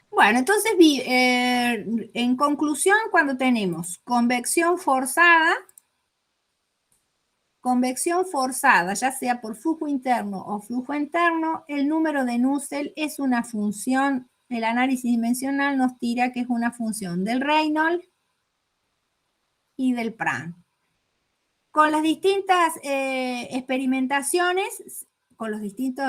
Bueno, entonces, en conclusión, cuando tenemos convección forzada, ya sea por flujo interno o flujo externo, el número de Nusselt es una función, el análisis dimensional nos tira que es una función del Reynolds y del Prandtl. Con las distintas experimentaciones, con los distintos,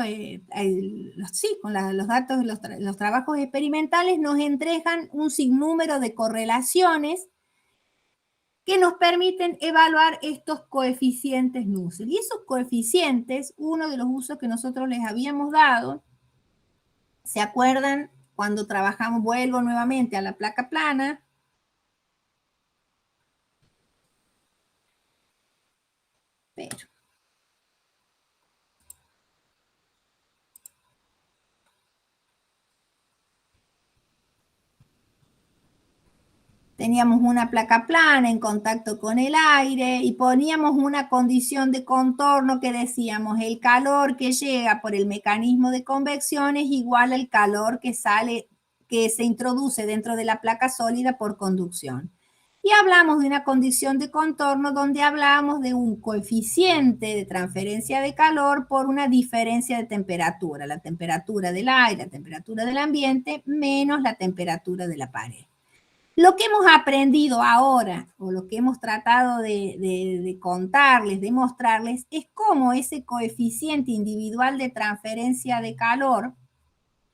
los datos, los trabajos experimentales nos entregan un sinnúmero de correlaciones que nos permiten evaluar estos coeficientes Nusselt. Y esos coeficientes, uno de los usos que nosotros les habíamos dado, ¿se acuerdan? Cuando trabajamos, vuelvo nuevamente a la placa plana. Pero teníamos una placa plana en contacto con el aire y poníamos una condición de contorno que decíamos el calor que llega por el mecanismo de convección es igual al calor que sale, que se introduce dentro de la placa sólida por conducción. Y hablamos de una condición de contorno donde hablamos de un coeficiente de transferencia de calor por una diferencia de temperatura, la temperatura del aire, la temperatura del ambiente, menos la temperatura de la pared. Lo que hemos aprendido ahora, o lo que hemos tratado de contarles, de mostrarles, es cómo ese coeficiente individual de transferencia de calor,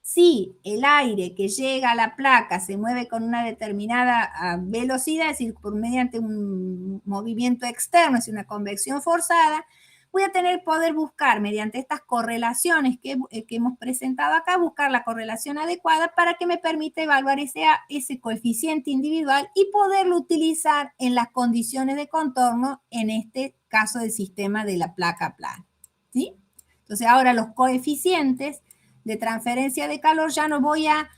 si el aire que llega a la placa se mueve con una determinada velocidad, es decir, mediante un movimiento externo, es decir, una convección forzada, voy a poder buscar mediante estas correlaciones que hemos presentado acá, buscar la correlación adecuada para que me permita evaluar ese coeficiente individual y poderlo utilizar en las condiciones de contorno, en este caso del sistema de la placa plana. ¿Sí? Entonces ahora los coeficientes de transferencia de calor ya no voy a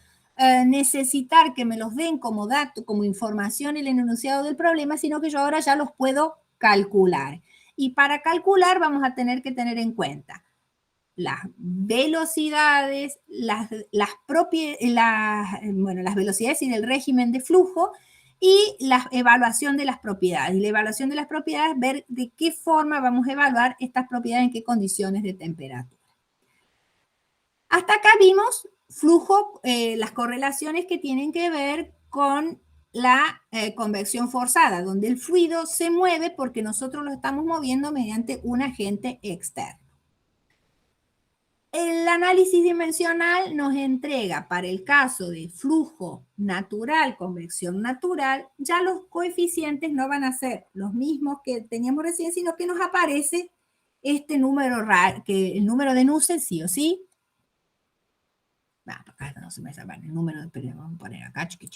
necesitar que me los den como dato, como información en el enunciado del problema, sino que yo ahora ya los puedo calcular. Y para calcular vamos a tener que tener en cuenta las velocidades, las velocidades y el régimen de flujo y la evaluación de las propiedades. Y la evaluación de las propiedades, ver de qué forma vamos a evaluar estas propiedades, en qué condiciones de temperatura. Hasta acá vimos flujo, las correlaciones que tienen que ver con la convección forzada, donde el fluido se mueve porque nosotros lo estamos moviendo mediante un agente externo. El análisis dimensional nos entrega, para el caso de flujo natural, convección natural, ya los coeficientes no van a ser los mismos que teníamos recién, sino que nos aparece este número raro, que el número de Nusselt sí o sí. Acá no se me sabe el número, pero vamos a poner acá, chiqui.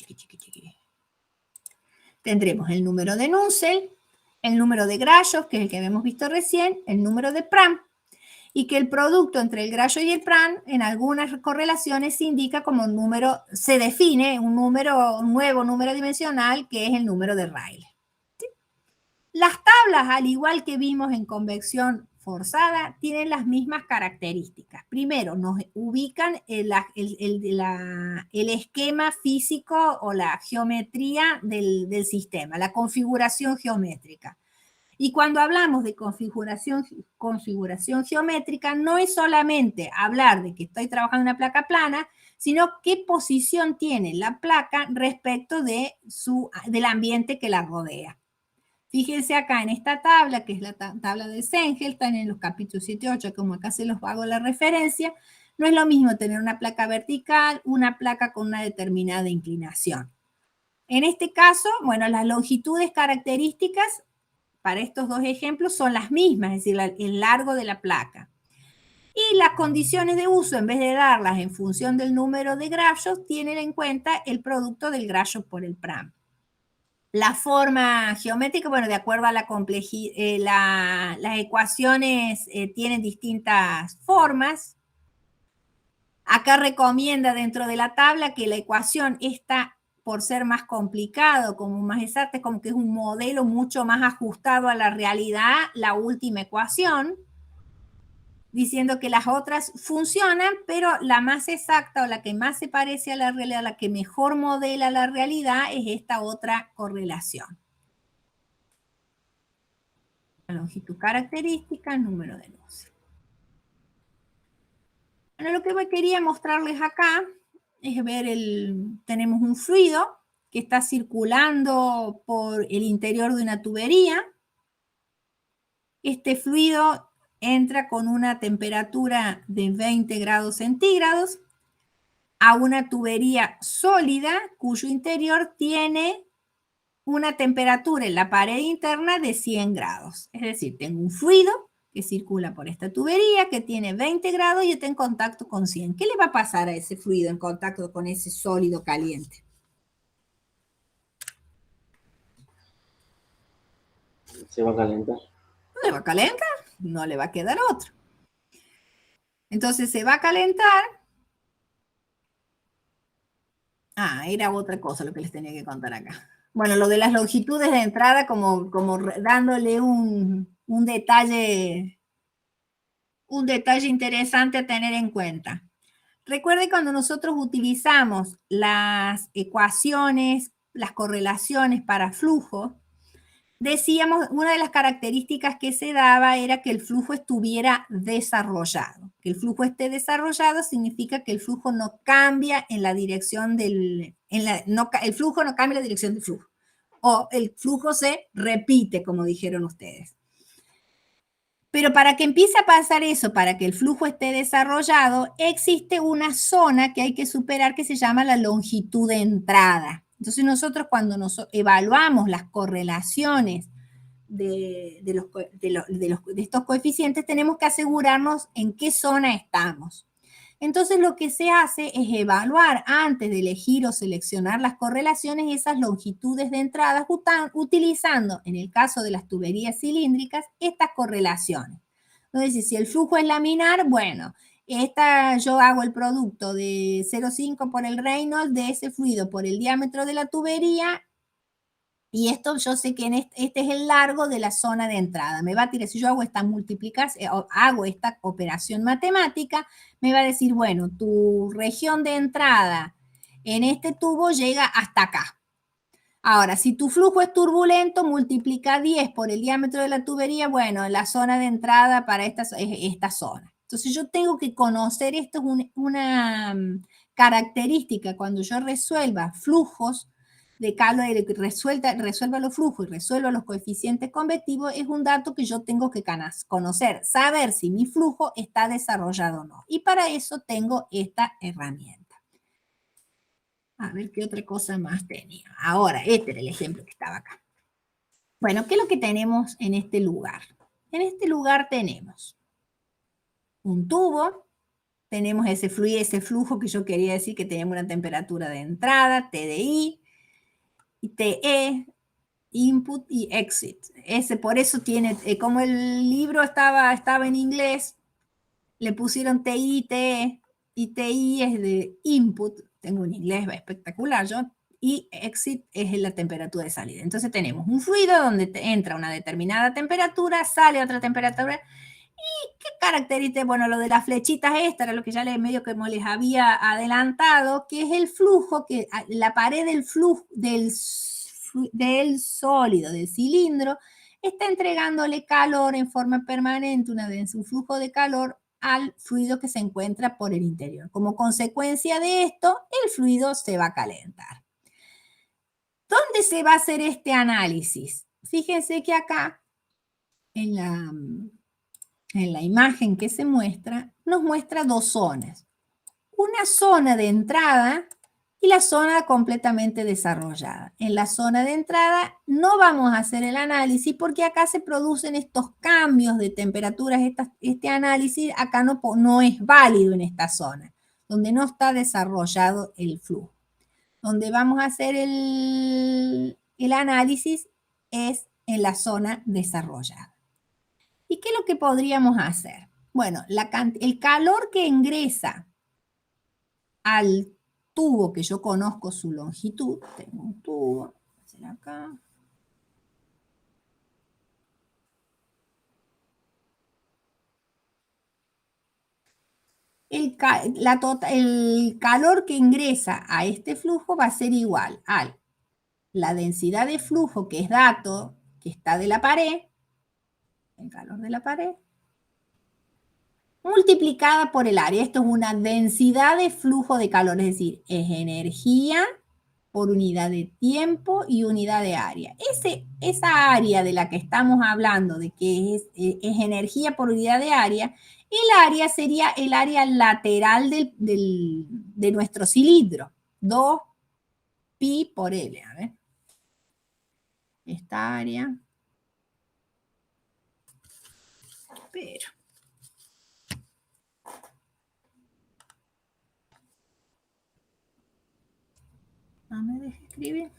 Tendremos el número de Nusselt, el número de Grashof, que es el que habíamos visto recién, el número de Prandtl, y que el producto entre el Grashof y el Prandtl en algunas correlaciones se indica como un número, se define un nuevo número dimensional que es el número de Rayleigh. ¿Sí? Las tablas, al igual que vimos en convección forzada, tienen las mismas características. Primero, nos ubican el esquema físico o la geometría del sistema, la configuración geométrica. Y cuando hablamos de configuración geométrica, no es solamente hablar de que estoy trabajando en una placa plana, sino qué posición tiene la placa respecto del ambiente que la rodea. Fíjense acá en esta tabla, que es la tabla de Sengel, están en los capítulos 7 y 8, como acá se los hago la referencia. No es lo mismo tener una placa vertical, una placa con una determinada inclinación. En este caso, bueno, las longitudes características para estos dos ejemplos son las mismas, es decir, el largo de la placa. Y las condiciones de uso, en vez de darlas en función del número de Grashof, tienen en cuenta el producto del Grashof por el Prandtl. La forma geométrica, bueno, de acuerdo a la complejidad, las ecuaciones tienen distintas formas. Acá recomienda dentro de la tabla que la ecuación está, por ser más complicado, como más exacta, como que es un modelo mucho más ajustado a la realidad, la última ecuación, diciendo que las otras funcionan, pero la más exacta o la que más se parece a la realidad, la que mejor modela la realidad, es esta otra correlación. La longitud característica, número de luces. Bueno, lo que me quería mostrarles acá es ver tenemos un fluido que está circulando por el interior de una tubería. Este fluido entra con una temperatura de 20 grados centígrados a una tubería sólida cuyo interior tiene una temperatura en la pared interna de 100 grados. Es decir, tengo un fluido que circula por esta tubería que tiene 20 grados y está en contacto con 100. ¿Qué le va a pasar a ese fluido en contacto con ese sólido caliente? Se va a calentar. ¿No le va a calentar? No le va a quedar otro. Entonces se va a calentar. Era otra cosa lo que les tenía que contar acá. Bueno, lo de las longitudes de entrada, como dándole un detalle interesante a tener en cuenta. Recuerde cuando nosotros utilizamos las ecuaciones, las correlaciones para flujo, decíamos, una de las características que se daba era que el flujo estuviera desarrollado. Que el flujo esté desarrollado significa que el flujo no cambia en la dirección el flujo no cambia la dirección del flujo. O el flujo se repite, como dijeron ustedes. Pero para que empiece a pasar eso, para que el flujo esté desarrollado, existe una zona que hay que superar que se llama la longitud de entrada. Entonces nosotros cuando evaluamos las correlaciones de estos coeficientes, tenemos que asegurarnos en qué zona estamos. Entonces lo que se hace es evaluar antes de elegir o seleccionar las correlaciones esas longitudes de entrada utilizando, en el caso de las tuberías cilíndricas, estas correlaciones. Entonces, si el flujo es laminar, bueno, yo hago el producto de 0,5 por el Reynolds de ese fluido por el diámetro de la tubería. Y esto yo sé que este es el largo de la zona de entrada. Me va a tirar, si yo hago esta multiplicación, hago esta operación matemática, me va a decir, bueno, tu región de entrada en este tubo llega hasta acá. Ahora, si tu flujo es turbulento, multiplica 10 por el diámetro de la tubería, bueno, la zona de entrada para esta zona. Entonces yo tengo que conocer, esto es una característica cuando yo resuelva flujos de calor, resuelva los flujos y resuelva los coeficientes convectivos, es un dato que yo tengo que conocer, saber si mi flujo está desarrollado o no. Y para eso tengo esta herramienta. A ver qué otra cosa más tenía. Ahora, este era el ejemplo que estaba acá. Bueno, ¿qué es lo que tenemos en este lugar? En este lugar tenemos un tubo, tenemos ese flujo que yo quería decir que tenemos una temperatura de entrada, TDI, y TE, input y exit. Por eso tiene, como el libro estaba en inglés, le pusieron TI, TE, y TI es de input, tengo un inglés espectacular yo, y exit es la temperatura de salida. Entonces tenemos un fluido donde entra una determinada temperatura, sale a otra temperatura. ¿Y qué característica? Bueno, lo de las flechitas esta era lo que ya medio como les había adelantado, que es el flujo, que la pared del flujo del sólido, del cilindro, está entregándole calor en forma permanente, un flujo de calor al fluido que se encuentra por el interior. Como consecuencia de esto, el fluido se va a calentar. ¿Dónde se va a hacer este análisis? Fíjense que acá, en la imagen que se muestra, nos muestra dos zonas. Una zona de entrada y la zona completamente desarrollada. En la zona de entrada no vamos a hacer el análisis porque acá se producen estos cambios de temperaturas. Este análisis acá no es válido en esta zona, donde no está desarrollado el flujo. Donde vamos a hacer el análisis es en la zona desarrollada. ¿Y qué es lo que podríamos hacer? Bueno, el calor que ingresa al tubo que yo conozco su longitud. Tengo un tubo, voy a hacer acá. El calor que ingresa a este flujo va a ser igual a la densidad de flujo, que es dato que está de la pared, el calor de la pared, multiplicada por el área. Esto es una densidad de flujo de calor, es decir, es energía por unidad de tiempo y unidad de área. Esa área de la que estamos hablando, de que es energía por unidad de área, el área sería el área lateral de nuestro cilindro, 2pi por L. A ver. Esta área. Pero. No me deje escribir.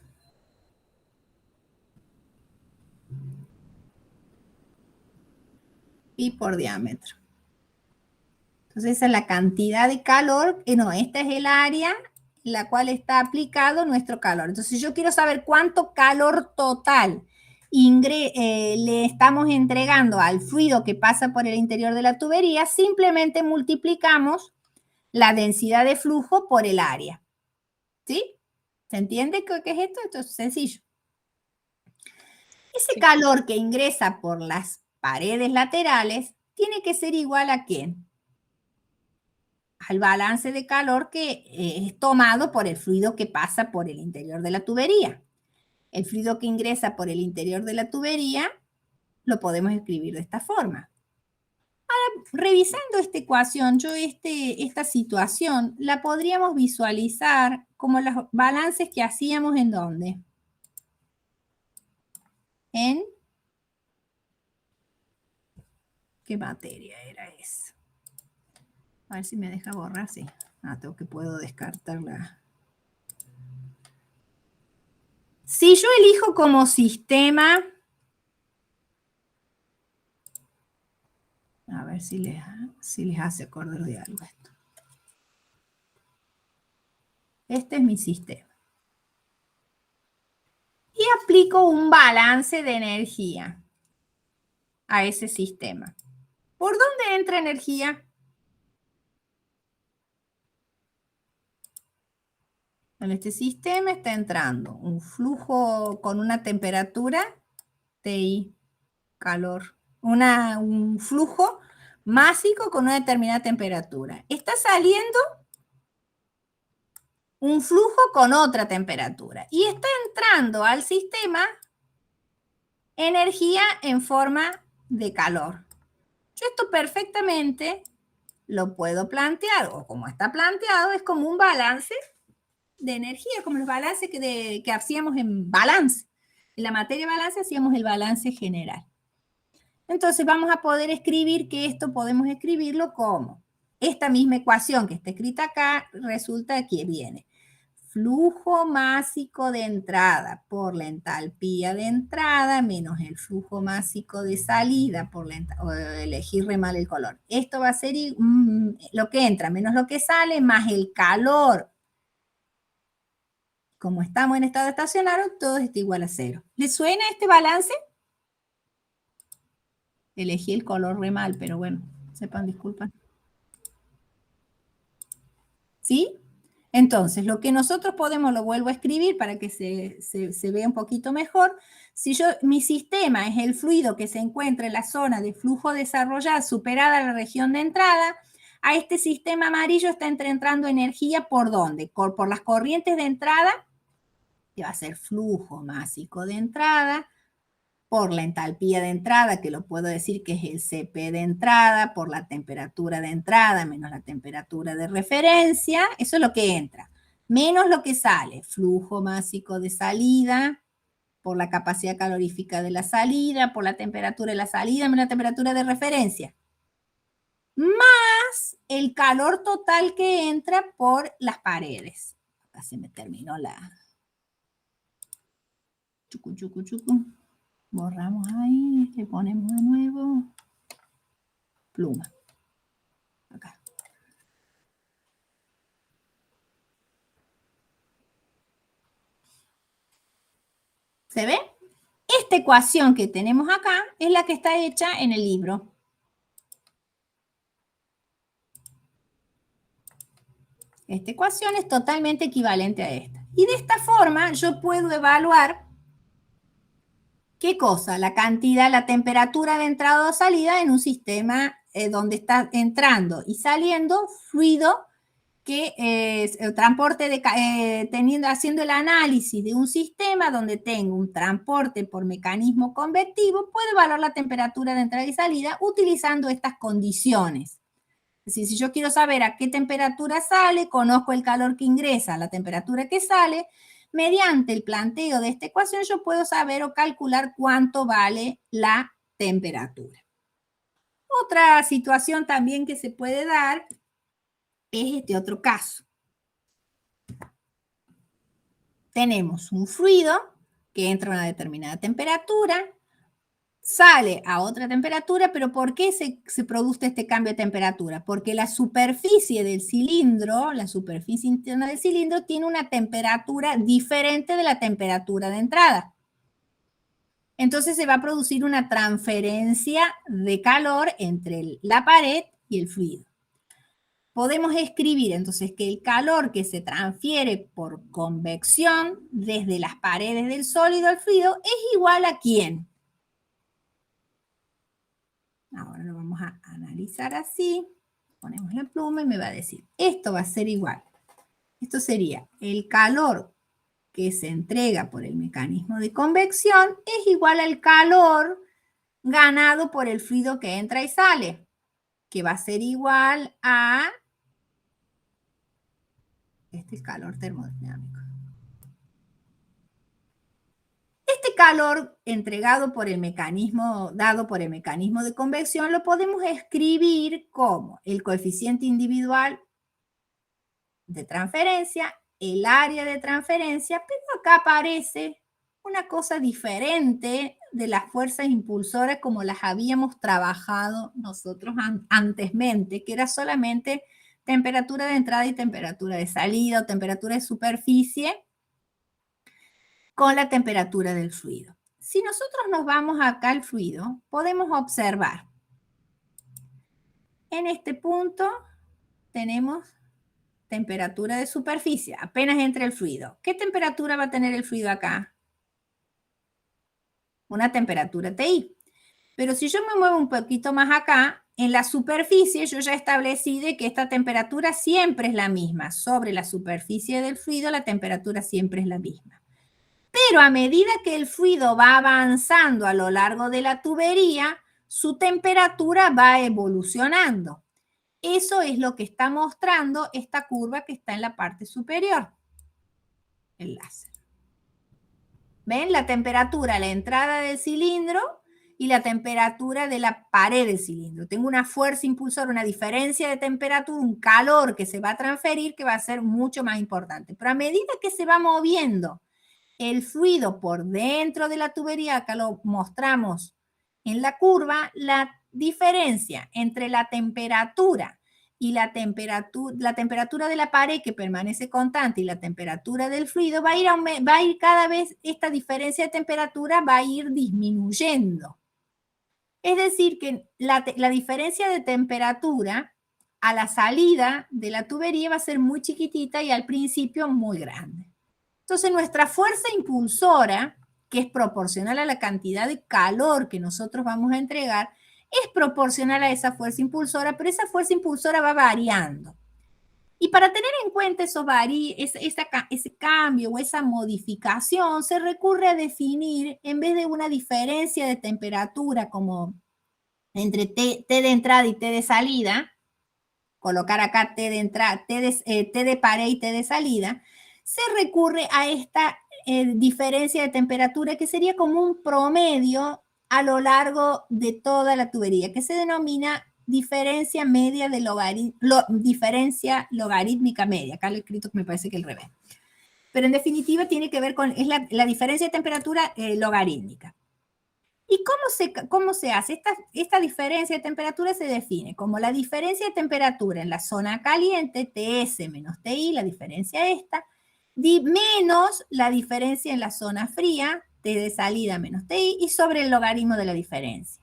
Pi por diámetro. Entonces esa es la cantidad de calor, no, esta es el área en la cual está aplicado nuestro calor. Entonces yo quiero saber cuánto calor total le estamos entregando al fluido que pasa por el interior de la tubería. Simplemente multiplicamos la densidad de flujo por el área. ¿Sí? ¿Se entiende qué es esto? Esto es sencillo. Ese calor que ingresa por las paredes laterales tiene que ser igual a ¿quién? Al balance de calor que es tomado por el fluido que pasa por el interior de la tubería. El fluido que ingresa por el interior de la tubería lo podemos escribir de esta forma. Ahora, revisando esta ecuación, esta situación la podríamos visualizar como los balances que hacíamos ¿en dónde? En ¿qué materia era esa? A ver si me deja borrar, sí. Puedo descartarla. Si yo elijo como sistema, a ver si les hace acordar de algo esto. Este es mi sistema. Y aplico un balance de energía a ese sistema. ¿Por dónde entra energía? En este sistema está entrando un flujo con una temperatura, TI, calor, un flujo másico con una determinada temperatura. Está saliendo un flujo con otra temperatura y está entrando al sistema energía en forma de calor. Yo esto perfectamente lo puedo plantear, o como está planteado, es como un balance de energía, como los balances que hacíamos en balance. En la materia de balance hacíamos el balance general. Entonces vamos a poder escribir que esto podemos escribirlo como esta misma ecuación que está escrita acá, resulta que viene flujo másico de entrada por la entalpía de entrada menos el flujo másico de salida por elegir re mal el color. Esto va a ser lo que entra menos lo que sale más el calor. Como estamos en estado estacionario, todo está igual a 0. ¿Les suena este balance? Elegí el color re mal, pero bueno, sepan disculpas. ¿Sí? Entonces, lo que nosotros podemos, lo vuelvo a escribir para que se vea un poquito mejor. Si mi sistema es el fluido que se encuentra en la zona de flujo desarrollado superada la región de entrada, a este sistema amarillo está entrando energía ¿por dónde? Por las corrientes de entrada, que va a ser flujo másico de entrada, por la entalpía de entrada, que lo puedo decir que es el CP de entrada, por la temperatura de entrada menos la temperatura de referencia, eso es lo que entra, menos lo que sale, flujo másico de salida, por la capacidad calorífica de la salida, por la temperatura de la salida menos la temperatura de referencia, más el calor total que entra por las paredes. Acá se me terminó la... Chucu, chucu, chucu. Borramos ahí, le ponemos de nuevo. Pluma. Acá. ¿Se ve? Esta ecuación que tenemos acá es la que está hecha en el libro. Esta ecuación es totalmente equivalente a esta. Y de esta forma yo puedo evaluar ¿qué cosa? La cantidad, la temperatura de entrada o salida en un sistema donde está entrando y saliendo fluido que el transporte haciendo el análisis de un sistema donde tengo un transporte por mecanismo convectivo, puedo evaluar la temperatura de entrada y salida utilizando estas condiciones. Es decir, si yo quiero saber a qué temperatura sale, conozco el calor que ingresa, la temperatura que sale, mediante el planteo de esta ecuación yo puedo saber o calcular cuánto vale la temperatura. Otra situación también que se puede dar es este otro caso. Tenemos un fluido que entra a una determinada temperatura, sale a otra temperatura, pero ¿por qué se produce este cambio de temperatura? Porque la superficie del cilindro, la superficie interna del cilindro, tiene una temperatura diferente de la temperatura de entrada. Entonces se va a producir una transferencia de calor entre la pared y el fluido. Podemos escribir entonces que el calor que se transfiere por convección desde las paredes del sólido al fluido es igual a ¿quién? Ahora lo vamos a analizar así. Ponemos la pluma y me va a decir, esto va a ser igual. Esto sería el calor que se entrega por el mecanismo de convección es igual al calor ganado por el fluido que entra y sale, que va a ser igual a este calor termodinámico. Este calor entregado por el mecanismo, dado por el mecanismo de convección, lo podemos escribir como el coeficiente individual de transferencia, el área de transferencia, pero acá aparece una cosa diferente de las fuerzas impulsoras como las habíamos trabajado nosotros antesmente, que era solamente temperatura de entrada y temperatura de salida o temperatura de superficie con la temperatura del fluido. Si nosotros nos vamos acá al fluido, podemos observar. En este punto tenemos temperatura de superficie, apenas entra el fluido. ¿Qué temperatura va a tener el fluido acá? Una temperatura TI. Pero si yo me muevo un poquito más acá, en la superficie yo ya establecí de que esta temperatura siempre es la misma. Sobre la superficie del fluido la temperatura siempre es la misma. Pero a medida que el fluido va avanzando a lo largo de la tubería, su temperatura va evolucionando. Eso es lo que está mostrando esta curva que está en la parte superior. El láser. ¿Ven? La temperatura, la entrada del cilindro y la temperatura de la pared del cilindro. Tengo una fuerza impulsora, una diferencia de temperatura, un calor que se va a transferir que va a ser mucho más importante. Pero a medida que se va moviendo el fluido por dentro de la tubería, acá lo mostramos en la curva, la diferencia entre la temperatura y la temperatura de la pared que permanece constante y la temperatura del fluido va a ir cada vez, esta diferencia de temperatura va a ir disminuyendo. Es decir, que la diferencia de temperatura a la salida de la tubería va a ser muy chiquitita y al principio muy grande. Entonces, nuestra fuerza impulsora, que es proporcional a la cantidad de calor que nosotros vamos a entregar, es proporcional a esa fuerza impulsora, pero esa fuerza impulsora va variando. Y para tener en cuenta ese cambio o esa modificación, se recurre a definir, en vez de una diferencia de temperatura como entre T de entrada y T de salida, colocar acá T de entrada, T de pared y T de salida, se recurre a esta diferencia de temperatura que sería como un promedio a lo largo de toda la tubería, que se denomina diferencia media de diferencia logarítmica media. Acá lo he escrito que me parece que al revés. Pero en definitiva tiene que ver con la diferencia de temperatura logarítmica. ¿Y cómo se hace? Esta diferencia de temperatura se define como la diferencia de temperatura en la zona caliente, TS menos TI, la diferencia esta, menos la diferencia en la zona fría, T de salida menos TI y sobre el logaritmo de la diferencia.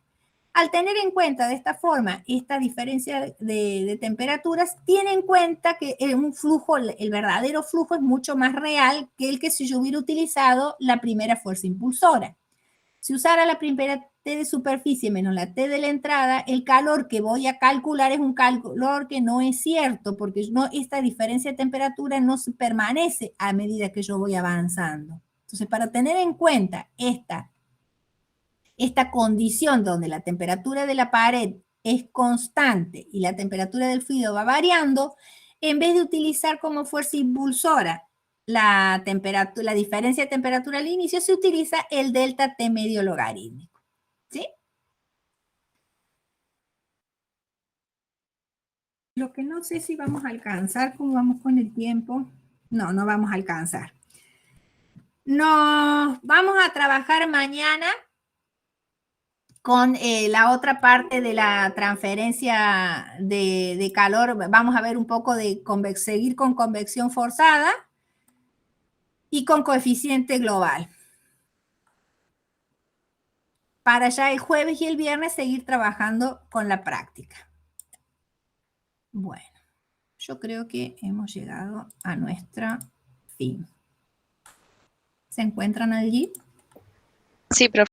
Al tener en cuenta de esta forma esta diferencia de temperaturas, tiene en cuenta que un flujo, el verdadero flujo es mucho más real que el que si yo hubiera utilizado la primera fuerza impulsora. Si usara la primera T de superficie menos la T de la entrada, el calor que voy a calcular es un calor que no es cierto, porque esta diferencia de temperatura no se permanece a medida que yo voy avanzando. Entonces, para tener en cuenta esta condición donde la temperatura de la pared es constante y la temperatura del fluido va variando, en vez de utilizar como fuerza impulsora la diferencia de temperatura al inicio, se utiliza el delta T medio logarítmico. ¿Sí? Lo que no sé si vamos a alcanzar, ¿cómo vamos con el tiempo? No, no vamos a alcanzar. Nos vamos a trabajar mañana con la otra parte de la transferencia de calor. Vamos a ver un poco de seguir con convección forzada y con coeficiente global. Para ya el jueves y el viernes seguir trabajando con la práctica. Bueno, yo creo que hemos llegado a nuestra fin. ¿Se encuentran allí? Sí, profe.